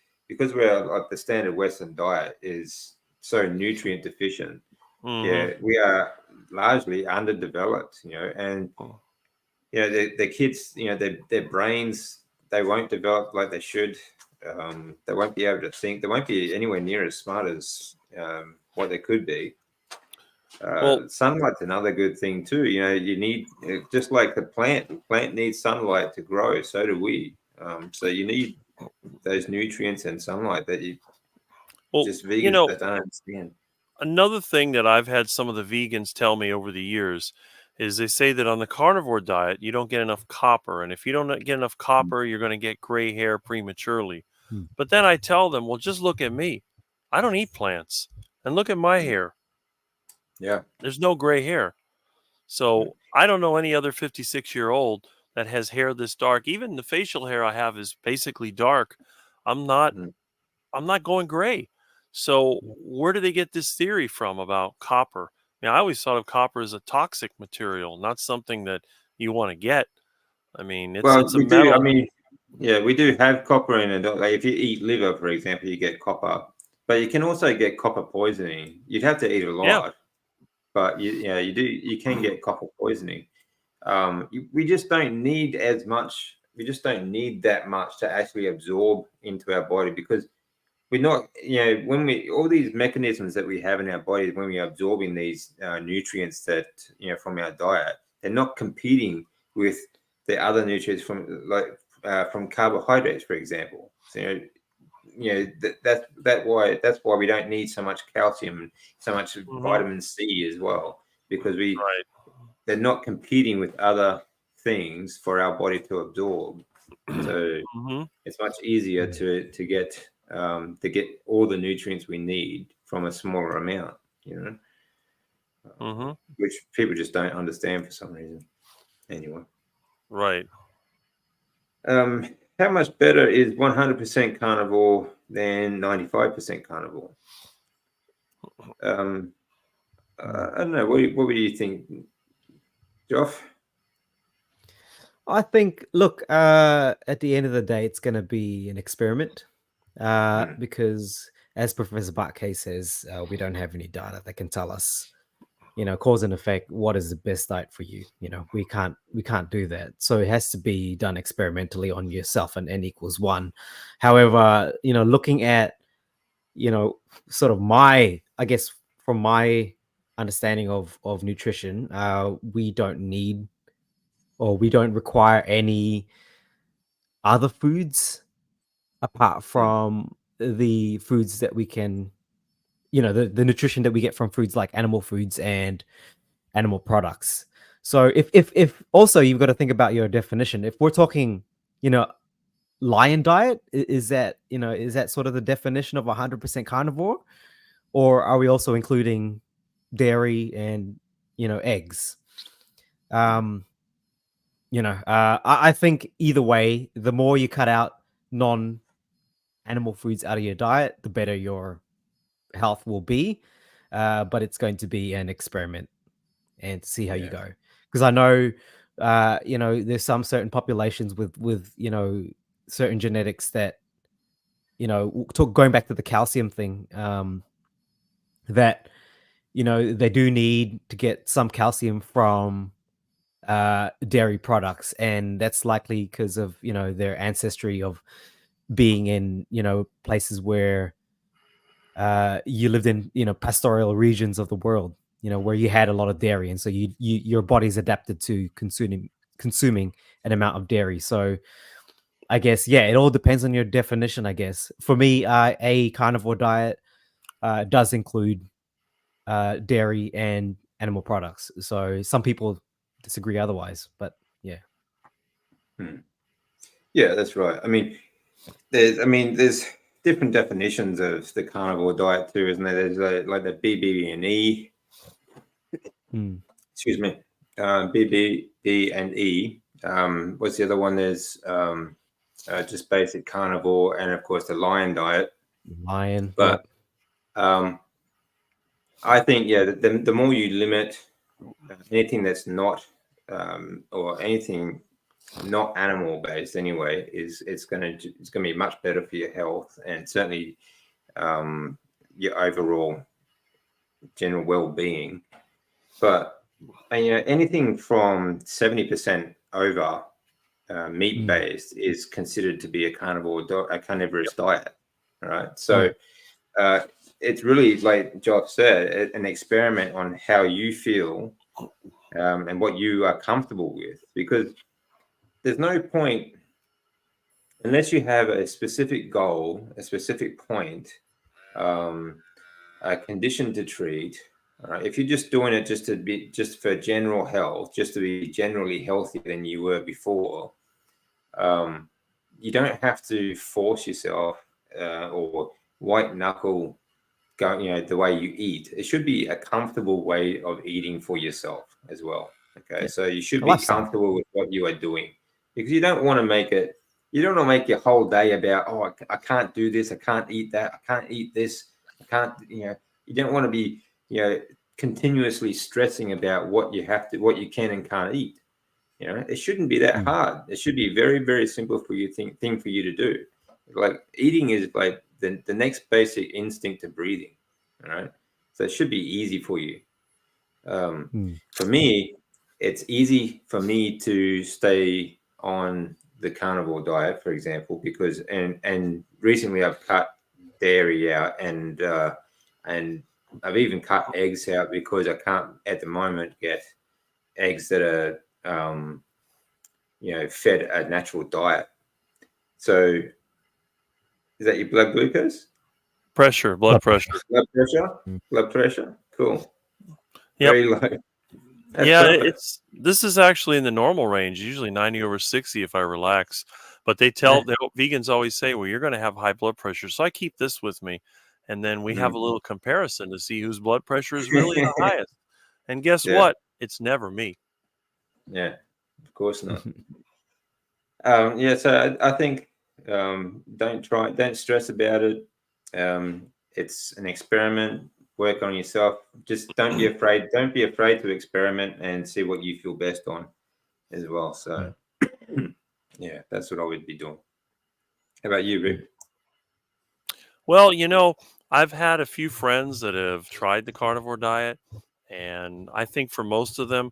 A: we're like the standard Western diet is so nutrient deficient. Yeah, we are largely underdeveloped. And the kids, their brains, they won't develop like they should. They won't be able to think. They won't be anywhere near as smart as what they could be. Sunlight's another good thing too. You need, just like the plant needs sunlight to grow. So do we. So you need those nutrients and sunlight that just vegans that don't understand.
B: Another thing that I've had some of the vegans tell me over the years is they say that on the carnivore diet, you don't get enough copper. And if you don't get enough copper, you're going to get gray hair prematurely. But then I tell them, well, just look at me. I don't eat plants. And look at my hair.
A: Yeah.
B: There's no gray hair. So I don't know any other 56-year-old that has hair this dark. Even the facial hair I have is basically dark. I'm not going gray. So where do they get this theory from about copper? I always thought of copper as a toxic material, not something that you want to get. I mean, it's a
A: we do. I
B: metal.
A: mean, yeah, we do have copper in it. Like if you eat liver, for example, you get copper, but you can also get copper poisoning. You'd have to eat a
B: Yeah.
A: lot, but you can get copper poisoning. We just don't need as much. We just don't need that much to actually absorb into our body, because we're not, when we, all these mechanisms that we have in our bodies, when we're absorbing these nutrients that, from our diet, they're not competing with the other nutrients from carbohydrates, for example. So, that's why we don't need so much calcium and so much vitamin C as well, because
B: Right.
A: they're not competing with other things for our body to absorb. So it's much easier to get all the nutrients we need from a smaller amount, which people just don't understand for some reason. Anyway,
B: Right.
A: how much better is 100% carnivore than 95% carnivore? I don't know. What do you think, Joff?
C: I think, look, at the end of the day, it's going to be an experiment because, as Professor Barkay says, we don't have any data that can tell us, cause and effect, what is the best diet for you. We can't do that. So it has to be done experimentally on yourself, and N equals 1. However, looking at, sort of I guess from my understanding of nutrition, we don't need, or we don't require any other foods apart from the foods that we can, the nutrition that we get from foods like animal foods and animal products. So if also, you've got to think about your definition. If we're talking, lion diet, is that sort of the definition of 100% carnivore, or are we also including dairy and eggs? I think either way, the more you cut out non-animal foods out of your diet, the better your health will be. But it's going to be an experiment and see how you go. Because I know, there's some certain populations with certain genetics that, going back to the calcium thing, that, they do need to get some calcium from dairy products, and that's likely because of their ancestry of being in places where you lived in pastoral regions of the world, where you had a lot of dairy, and so your body's adapted to consuming an amount of dairy. So I guess, yeah, it all depends on your definition. I guess for me, a carnivore diet does include dairy and animal products. So some people disagree otherwise, but yeah.
A: Yeah, that's right. I mean, there's different definitions of the carnivore diet too, isn't there? There's like the BB and E. Excuse me, BB and E. What's the other one? There's just basic carnivore, and of course the lion diet.
C: Lion,
A: but I think, the more you limit anything that's not or anything not animal based anyway, it's gonna be much better for your health, and certainly your overall general well-being. But anything from 70% over meat based is considered to be a carnivorous diet. All right, so it's really, like Josh said, an experiment on how you feel and what you are comfortable with, because there's no point unless you have a specific goal, a specific point, a condition to treat. If you're just doing it just for general health, just to be generally healthier than you were before, you don't have to force yourself or white knuckle the way you eat. It should be a comfortable way of eating for yourself as well. Okay, so you should be comfortable with what you are doing, because you don't want to make your whole day about, oh, I can't do this, I can't eat that, I can't eat this, I can't, you don't want to be, continuously stressing about what you can and can't eat. It shouldn't be that hard. It should be very, very simple for you thing for you to do. Like eating is like the next basic instinct to breathing. All right. So it should be easy for you. For me, it's easy for me to stay on the carnivore diet, for example, because and recently I've cut dairy out and I've even cut eggs out because I can't at the moment get eggs that are fed a natural diet. So is that your blood glucose?
B: Blood pressure.
A: Blood pressure. Cool.
B: Yep.
A: Very low. That's
B: Yeah,
A: perfect.
B: this is actually in the normal range, usually 90/60 if I relax. But vegans always say, well, you're going to have high blood pressure. So I keep this with me. And then we have a little comparison to see whose blood pressure is really the highest. And guess what? It's never me.
A: Yeah, of course not. So I think don't stress about it. It's an experiment. Work on yourself. Just don't be afraid. Don't be afraid to experiment and see what you feel best on as well. So yeah, that's what I would be doing. How about you, Rick?
B: Well, I've had a few friends that have tried the carnivore diet, and I think for most of them,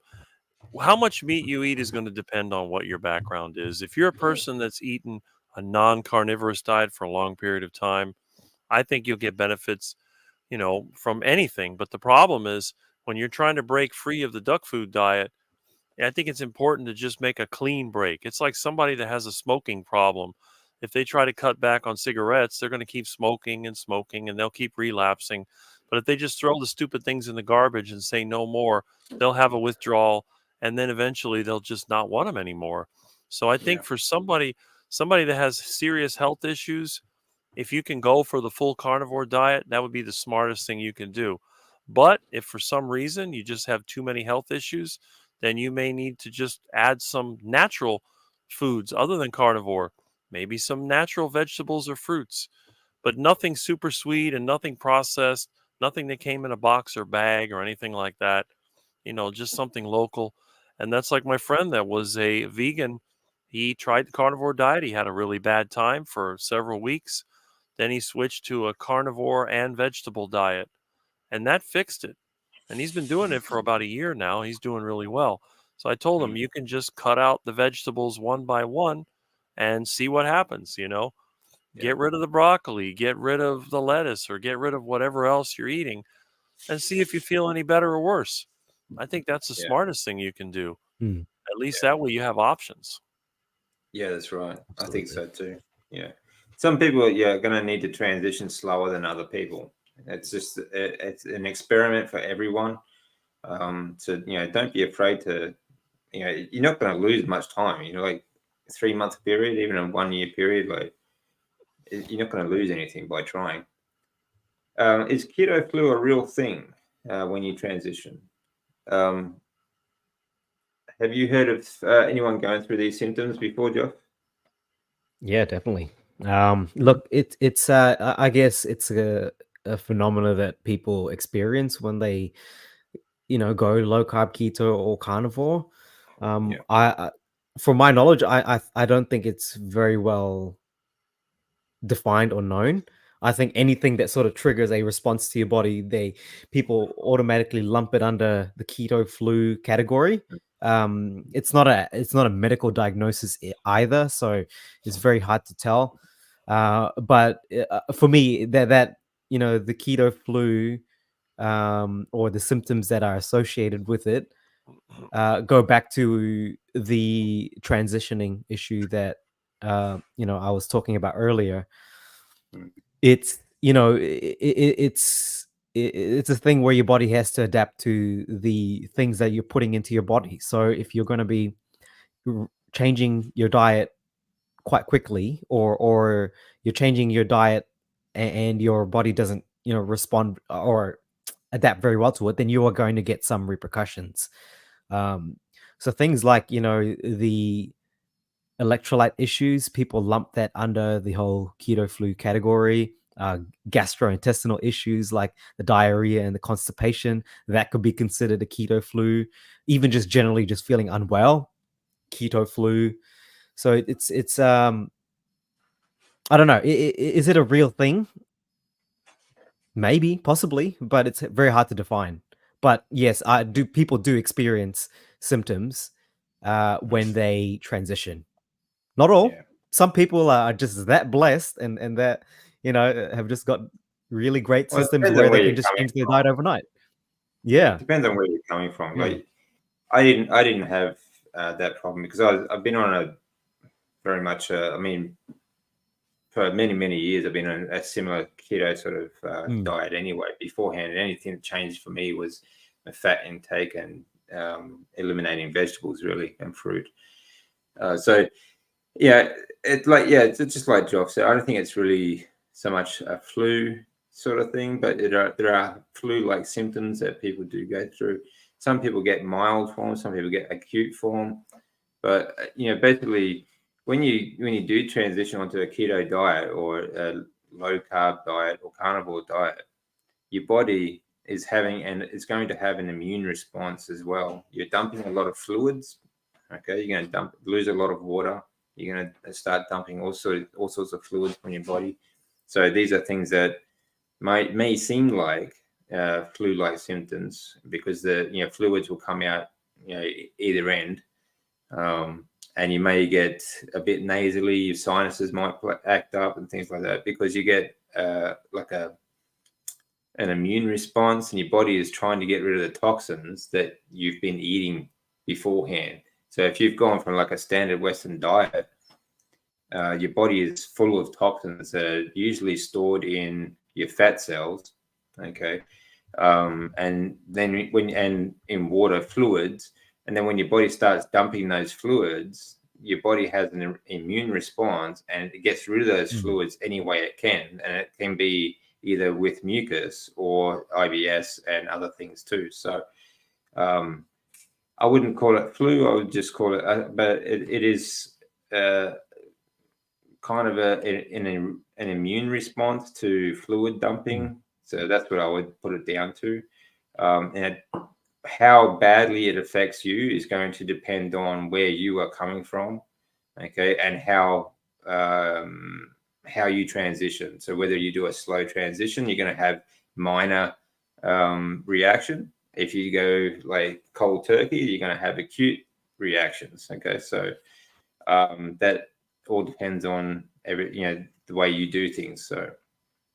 B: how much meat you eat is going to depend on what your background is. If you're a person that's eaten a non-carnivorous diet for a long period of time, I think you'll get benefits, from anything. But the problem is when you're trying to break free of the duck food diet, I think it's important to just make a clean break. It's like somebody that has a smoking problem. If they try to cut back on cigarettes, they're going to keep smoking and smoking and they'll keep relapsing. But if they just throw the stupid things in the garbage and say no more, they'll have a withdrawal and then eventually they'll just not want them anymore. So I think for somebody that has serious health issues, if you can go for the full carnivore diet, that would be the smartest thing you can do. But if for some reason you just have too many health issues, then you may need to just add some natural foods other than carnivore, maybe some natural vegetables or fruits, but nothing super sweet and nothing processed, nothing that came in a box or bag or anything like that, just something local. And that's like my friend that was a vegan. He tried the carnivore diet. He had a really bad time for several weeks. Then he switched to a carnivore and vegetable diet, and that fixed it. And he's been doing it for about a year now. He's doing really well. So I told him, you can just cut out the vegetables one by one and see what happens, Get rid of the broccoli, get rid of the lettuce, or get rid of whatever else you're eating and see if you feel any better or worse. I think that's the smartest thing you can do. At least that way you have options.
A: Yeah, that's right.
C: Absolutely.
A: I think so too. Yeah. Some people are going to need to transition slower than other people. It's just it's an experiment for everyone. So don't be afraid to. You're not going to lose much time. Like a 3-month period, even a 1-year period, like you're not going to lose anything by trying. Is keto flu a real thing when you transition? Have you heard of anyone going through these symptoms before, Jeff?
C: Yeah, definitely. Look, it's I guess it's a phenomena that people experience when they go low carb, keto, or carnivore. I from my knowledge, I don't think it's very well defined or known. I think anything that sort of triggers a response to your body, people automatically lump it under the keto flu category. It's not a medical diagnosis either, so it's very hard to tell. But for me, that the keto flu or the symptoms that are associated with it go back to the transitioning issue that I was talking about earlier. It's it's a thing where your body has to adapt to the things that you're putting into your body. So if you're going to be changing your diet quite quickly, or you're changing your diet and your body doesn't respond or adapt very well to it, then you are going to get some repercussions. So things like the electrolyte issues, people lump that under the whole keto flu category. gastrointestinal issues like the diarrhea and the constipation, that could be considered a keto flu. Even just generally just feeling unwell, keto flu. So it's I don't know. Is it a real thing? Maybe, possibly, but it's very hard to define. But yes, people do experience symptoms when they transition. Not all.
A: Yeah.
C: Some people are just that blessed and that, have just got really great
A: Well, it
C: systems
A: depends
C: where
A: on
C: they
A: where
C: can
A: you're
C: just
A: coming
C: change their
A: from.
C: diet overnight.
A: Yeah,
C: Yeah.
A: it depends on where you're coming from.
C: Mm.
A: Like, I didn't have that problem because I've been on a very much. I mean, for many years, I've been on a similar keto sort of diet anyway. Beforehand, and anything that changed for me was the fat intake and eliminating vegetables really and fruit. So yeah, it's just like Joff said. I don't think it's really so much a flu sort of thing, but there are flu-like symptoms that people do go through. Some people get mild form, some people get acute form, but basically when you do transition onto a keto diet or a low carb diet or carnivore diet, your body is having and it's going to have an immune response as well. You're dumping a lot of fluids. Okay, you're going to lose a lot of water. You're going to start dumping all sorts of fluids from your body. So these are things that may seem like flu-like symptoms because the fluids will come out either end, and you may get a bit nasally. Your sinuses might act up and things like that because you get like an immune response, and your body is trying to get rid of the toxins that you've been eating beforehand. So if you've gone from like a standard Western diet, your body is full of toxins that are usually stored in your fat cells, okay, and then and in water fluids, and then when your body starts dumping those fluids, your body has an immune response and it gets rid of those fluids any way it can, and it can be either with mucus or IBS and other things too. So I wouldn't call it flu. I would just call it, but it is kind of an immune response to fluid dumping. So that's what I would put it down to. And how badly it affects you is going to depend on where you are coming from, okay, and how you transition. So whether you do a slow transition, you're going to have minor reaction. If you go like cold turkey, you're going to have acute reactions. Okay, so that all depends on the way you do things. So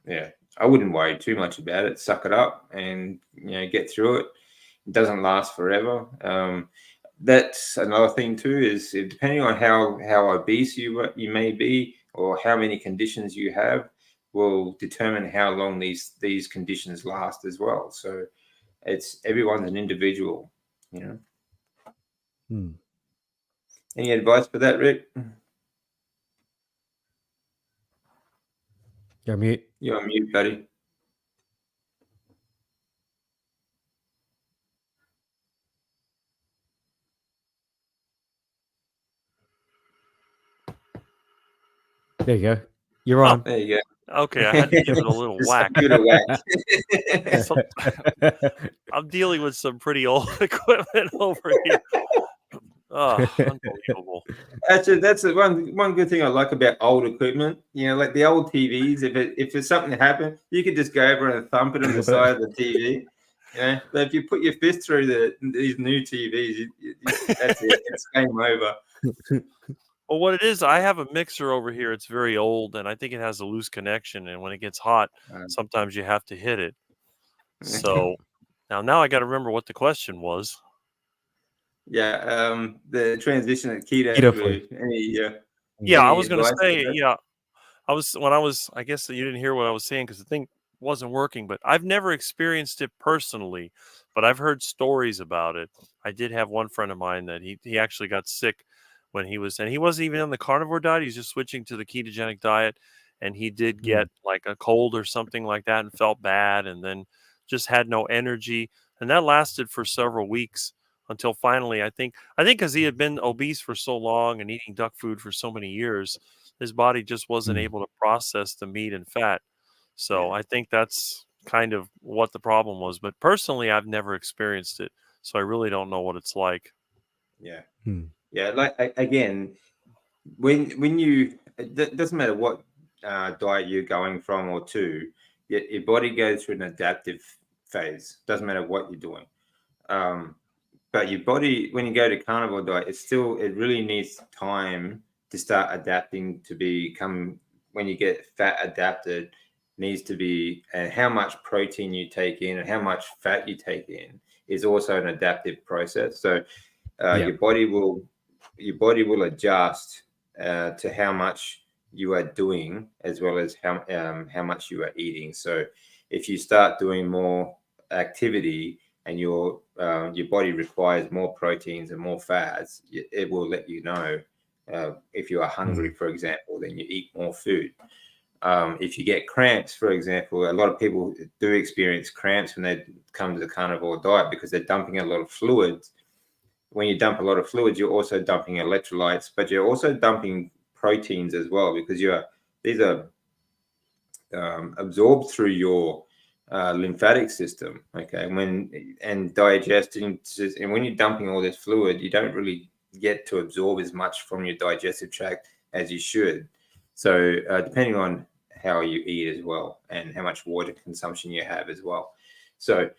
A: yeah, I wouldn't worry too much about it. Suck it up and get through it. It doesn't last forever. That's another thing too, is depending on how obese you may be or how many conditions you have will determine how long these conditions last as well. So everyone's an individual, Any advice for that, Rick?
C: You're on mute.
A: You're on mute, buddy.
C: There you go. You're on.
A: There you go.
B: Okay, I had to give it a little whack.
A: Give it a whack.
B: I'm dealing with some pretty old equipment over here. Oh, unbelievable.
A: Actually, that's the one good thing I like about old equipment. Like the old TVs. If it's something that happened, you could just go over and thump it on the side of the TV. But if you put your fist through these new TVs, that's it. It's game over.
B: Well, what it is, I have a mixer over here. It's very old, and I think it has a loose connection. And when it gets hot, sometimes you have to hit it. So now I got to remember what the question was.
A: Yeah, the transition at keto flu.
B: I was going to say, I guess you didn't hear what I was saying because the thing wasn't working, but I've never experienced it personally, but I've heard stories about it. I did have one friend of mine that he actually got sick when he wasn't even on the carnivore diet. He's just switching to the ketogenic diet, and he did get like a cold or something like that and felt bad, and then just had no energy, and that lasted for several weeks until finally, I think because he had been obese for so long and eating duck food for so many years, his body just wasn't able to process the meat and fat. So
A: Yeah.
B: I think that's kind of what the problem was. But personally, I've never experienced it, so I really don't know what it's like.
A: Yeah.
C: Hmm.
A: Yeah. Like again, when you it doesn't matter what diet you're going from or to, your body goes through an adaptive phase. Doesn't matter what you're doing. Um, but your body, when you go to carnivore diet, it really needs time to start adapting to become, when you get fat adapted, needs to be, and how much protein you take in and how much fat you take in is also an adaptive process. So
C: Yeah.
A: your body will adjust to how much you are doing, as well as how much you are eating. So if you start doing more activity and your body requires more proteins and more fats, it will let you know. If you are hungry, for example, then you eat more food. If you get cramps, for example, a lot of people do experience cramps when they come to the carnivore diet because they're dumping a lot of fluids. When you dump a lot of fluids, you're also dumping electrolytes, but you're also dumping proteins as well, because these are absorbed through your lymphatic system. Okay, and digesting, and when you're dumping all this fluid, you don't really get to absorb as much from your digestive tract as you should. So depending on how you eat as well, and how much water consumption you have as well. So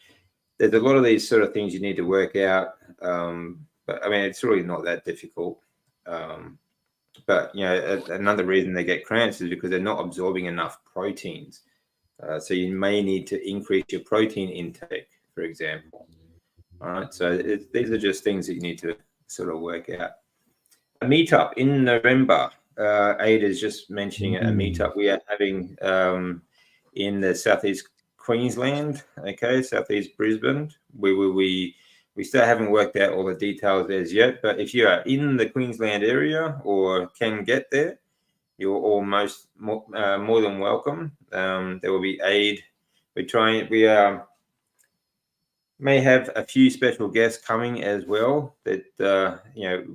A: there's a lot of these sort of things you need to work out. But I mean, it's really not that difficult. But another reason they get cramps is because they're not absorbing enough proteins. So you may need to increase your protein intake, for example. All right. So these are just things that you need to sort of work out. A meetup in November. Ada is just mentioning a meetup we are having in the southeast Queensland. Okay, southeast Brisbane. We still haven't worked out all the details as yet. But if you are in the Queensland area or can get there, you're almost more than welcome. There will be aid. We may have a few special guests coming as well that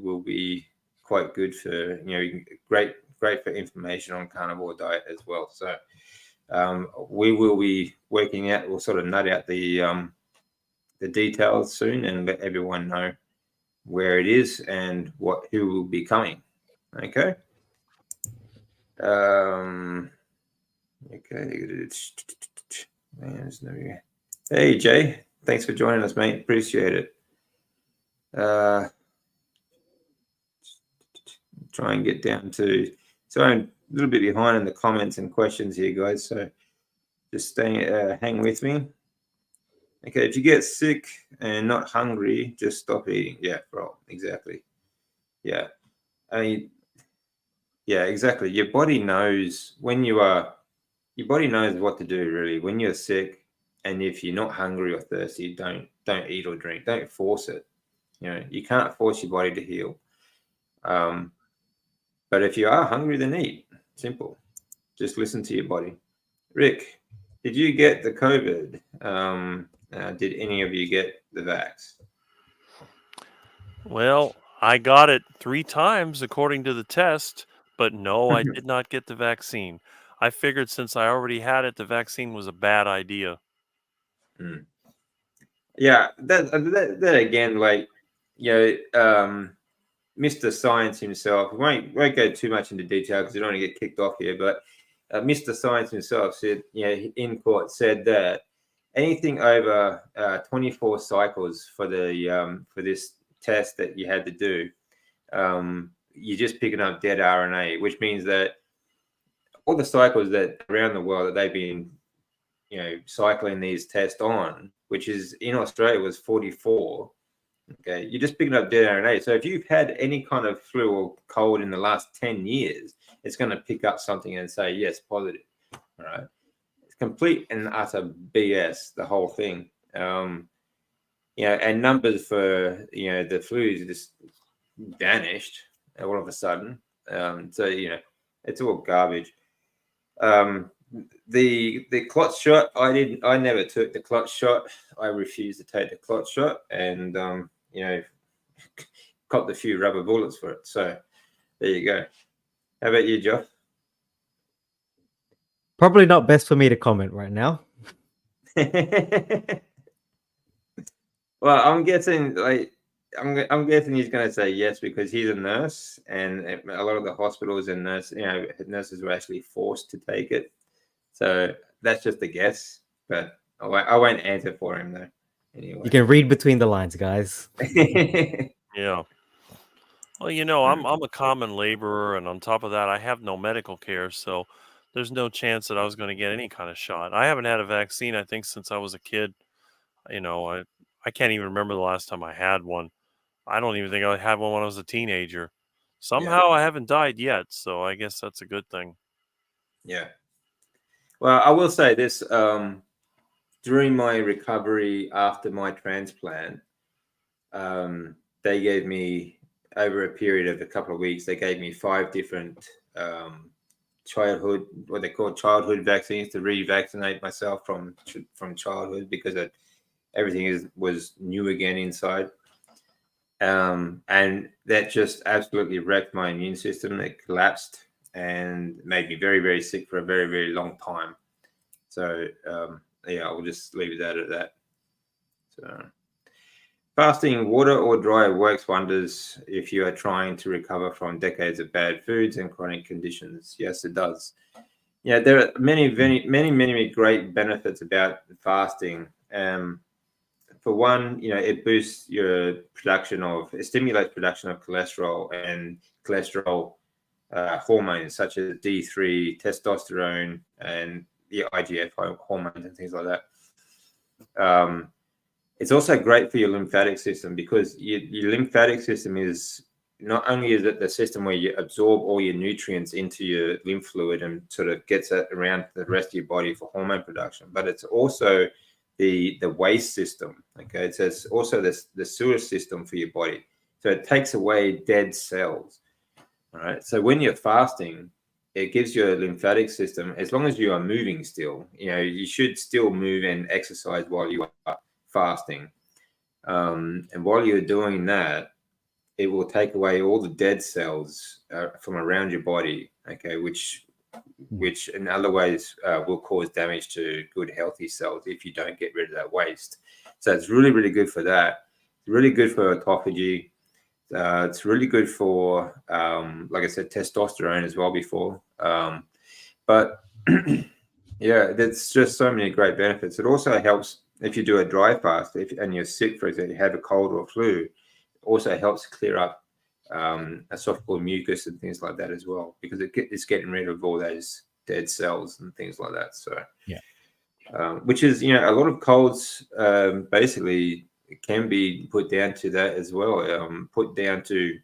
A: will be quite good for great for information on carnivore diet as well. So we will be working out. We'll sort of nut out the details soon and let everyone know where it is and who will be coming. Okay. Okay. Hey Jay, thanks for joining us, mate. Appreciate it. Try and get down to. So I'm a little bit behind in the comments and questions here, guys. So just hang with me. Okay, if you get sick and not hungry, just stop eating. Yeah, bro, exactly. Yeah, I mean, yeah, exactly. Your body knows your body knows what to do really when you're sick, and if you're not hungry or thirsty, don't eat or drink. Don't force it. You can't force your body to heal. But if you are hungry, then eat. Simple. Just listen to your body. Rick, did you get the COVID? Did any of you get the vax?
B: Well, I got it 3 times according to the test, but no, I did not get the vaccine. I figured since I already had it, the vaccine was a bad idea.
A: Yeah, that again, like, Mr. Science himself. We won't go too much into detail because we don't want to get kicked off here. But Mr. Science himself said, in court, said that anything over 24 cycles for this test that you had to do, you're just picking up dead RNA, which means that all the cycles that around the world that they've been, cycling these tests on, which is in Australia was 44. Okay, you're just picking up dead RNA. So if you've had any kind of flu or cold in the last 10 years, it's going to pick up something and say, yes, positive. All right. It's complete and utter BS, the whole thing. And numbers for, the flus just vanished all of a sudden. So, it's all garbage. The clot shot, I never took the clot shot. I refused to take the clot shot, and copped a few rubber bullets for it. So there you go. How about you, Josh?
C: Probably not best for me to comment right now.
A: Well, I'm guessing I'm guessing he's going to say yes because he's a nurse, and a lot of the hospitals and nurses were actually forced to take it. So that's just a guess, but I won't answer for him though. Anyway,
C: You can read between the lines, guys.
B: Yeah. Well, I'm a common laborer, and on top of that, I have no medical care, so there's no chance that I was going to get any kind of shot. I haven't had a vaccine, I think, since I was a kid. I can't even remember the last time I had one. I don't even think I had one when I was a teenager. Somehow I haven't died yet, so I guess that's a good thing.
A: Yeah. Well, I will say this: during my recovery after my transplant, they gave me, over a period of a couple of weeks, they gave me 5 different what they call childhood vaccines to revaccinate myself from childhood because everything was new again inside. And that just absolutely wrecked my immune system. It collapsed and made me very, very sick for a very, very long time. So I'll just leave it at that. So fasting, water or dry, works wonders if you are trying to recover from decades of bad foods and chronic conditions. Yes, it does. Yeah, there are many, many, many, many great benefits about fasting. For one, it boosts it stimulates production of cholesterol and cholesterol hormones such as D3, testosterone, and the IGF hormones and things like that. It's also great for your lymphatic system because your lymphatic system is not only is it the system where you absorb all your nutrients into your lymph fluid and sort of gets it around the rest of your body for hormone production, but it's also the waste system. Okay, it's also the sewer system for your body. So it takes away dead cells. All right. So when you're fasting, it gives your lymphatic system, as long as you are moving still, you should still move and exercise while you are fasting. And while you're doing that, it will take away all the dead cells from around your body, okay, which in other ways will cause damage to good, healthy cells if you don't get rid of that waste. So it's really, really good for that. It's really good for autophagy. It's really good for, like I said, testosterone as well before. But yeah, there's just so many great benefits. It also helps if you do a dry fast and you're sick, for example, you have a cold or flu. It also helps clear up esophageal mucus and things like that as well, because it's getting rid of all those dead cells and things like that. So yeah, which is a lot of colds basically can be put down to that as well. Put down to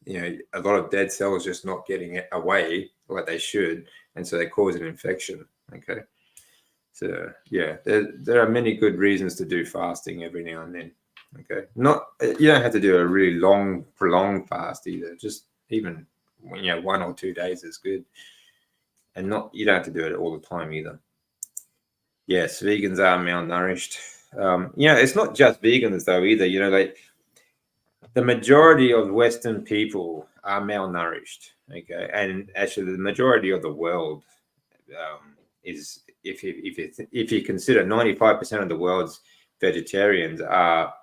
A: a lot of dead cells just not getting away like they should, and so they cause an infection. Okay, so yeah, there are many good reasons to do fasting every now and then. Okay, you don't have to do a really long, prolonged fast either. Just even 1 or 2 days is good, and you don't have to do it all the time either. Yes, vegans are malnourished. It's not just vegans though either. Like the majority of Western people are malnourished. Okay, and actually the majority of the world is, if you consider 95% of the world's vegetarians are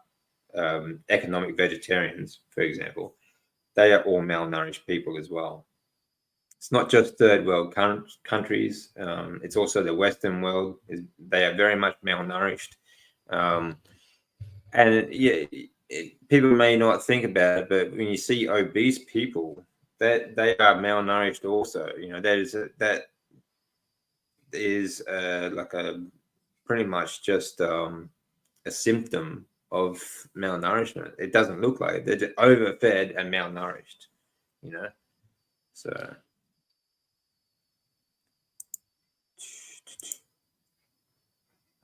A: economic vegetarians, for example, they are all malnourished people as well. It's not just third world countries. It's also the Western world. They are very much malnourished. And yeah, people may not think about it, but when you see obese people, that they are malnourished also. That is like a pretty much just a symptom of malnourishment. It doesn't look like it. They're just overfed and malnourished. So.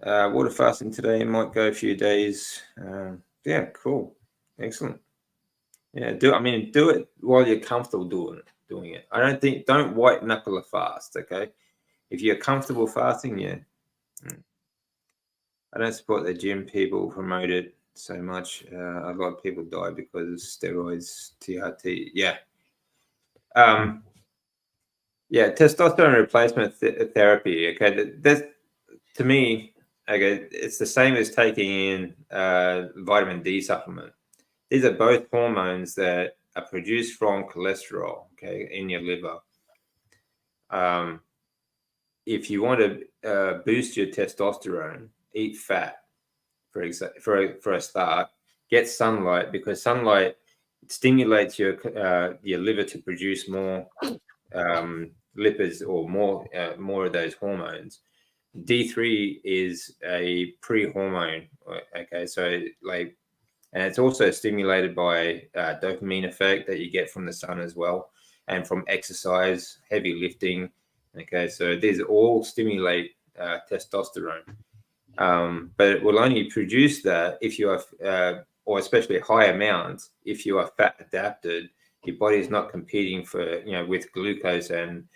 A: Water fasting today might go a few days. Yeah, cool, excellent. Yeah, do it while you're comfortable doing it. Don't white knuckle a fast. Okay, if you're comfortable fasting, yeah. I don't support the gym people promote it so much. A lot of people die because of steroids, TRT. Yeah. Yeah, testosterone replacement therapy. Okay, that's to me. Okay, it's the same as taking in vitamin D supplement. These are both hormones that are produced from cholesterol. Okay, in your liver. If you want to boost your testosterone, eat fat. For a start, get sunlight, because sunlight stimulates your liver to produce more lipids, or more of those hormones. D3 is a pre-hormone. Okay, so like, and it's also stimulated by dopamine effect that you get from the sun as well, and from exercise, heavy lifting. Okay, so these all stimulate testosterone, but it will only produce that if you are, or especially high amounts, if you are fat adapted. Your body is not competing for, with glucose and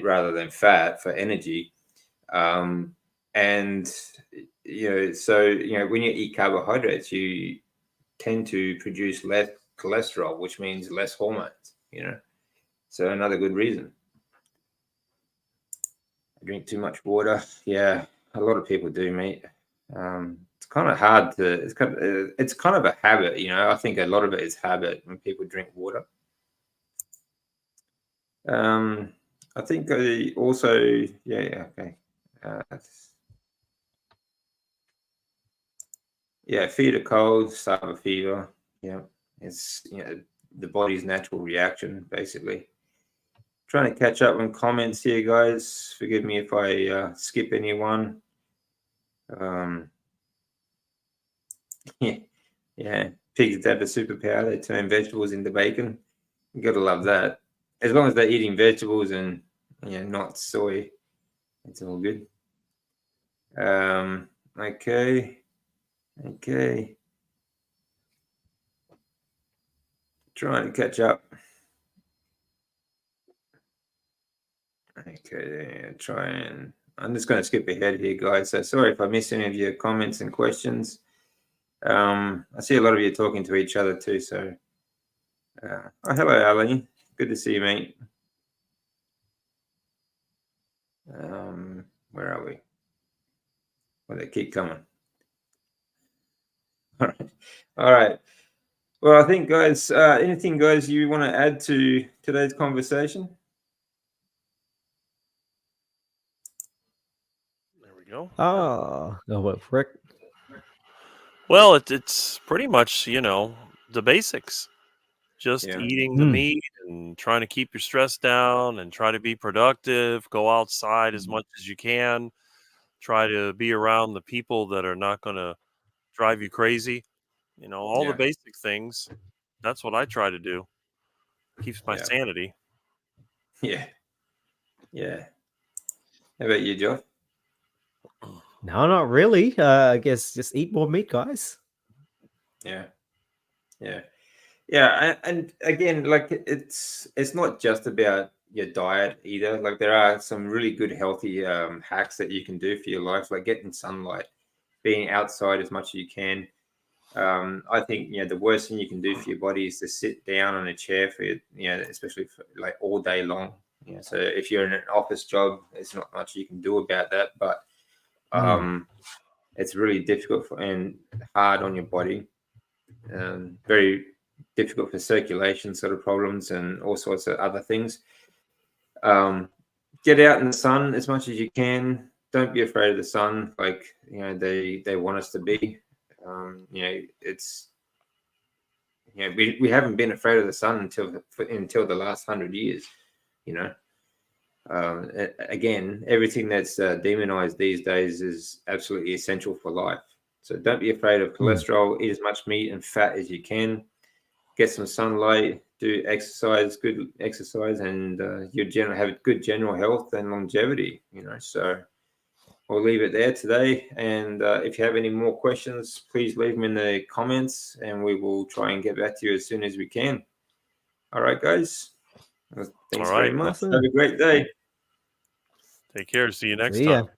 A: rather than fat for energy. And so when you eat carbohydrates, you tend to produce less cholesterol, which means less hormones. So another good reason. I drink too much water. Yeah, a lot of people do, mate. It's kind of hard to. It's kind of a habit. I think a lot of it is habit when people drink water. I think I also, yeah, okay. Yeah, feed a cold, start a fever. Yeah, it's the body's natural reaction, basically. Trying to catch up on comments here, guys. Forgive me if I skip anyone. Yeah, pigs have a superpower. They turn vegetables into bacon. You gotta love that. As long as they're eating vegetables and not soy, it's all good. Okay. Trying to catch up. Okay, I'm just going to skip ahead here, guys. So sorry if I miss any of your comments and questions. I see a lot of you talking to each other too. So, hello, Ali. Good to see you, mate. Where are we? Well, they keep coming. All right. Well, I think, guys, anything, guys, you want to add to today's conversation?
B: There we go.
C: Oh, what, Rick?
B: Well, it's pretty much, the basics. Just eating the meat and trying to keep your stress down and try to be productive, go outside as much as you can, try to be around the people that are not going to drive you crazy. All the basic things. That's what I try to do. Keeps my sanity.
A: Yeah. How about you, Joe?
C: No, not really. I guess just eat more meat, guys.
A: Yeah. And again, like, it's not just about your diet either. Like, there are some really good healthy hacks that you can do for your life, like getting sunlight, being outside as much as you can. I think the worst thing you can do for your body is to sit down on a chair for especially for, like, all day long. So if you're in an office job, there's not much you can do about that, but it's really difficult and hard on your body. Very difficult for circulation sort of problems and all sorts of other things. Get out in the sun as much as you can. Don't be afraid of the sun, like they want us to be. It's we haven't been afraid of the sun until the last 100 years. Again, everything that's demonized these days is absolutely essential for life. So don't be afraid of cholesterol. Eat as much meat and fat as you can. Get some sunlight. Do exercise, good exercise, and you have good general health and longevity. So we'll leave it there today. And if you have any more questions, please leave them in the comments, and we will try and get back to you as soon as we can. All right, guys. Well, thanks very much.
C: Awesome.
A: Have a great day.
B: Take care. See you next
C: See ya.
B: time.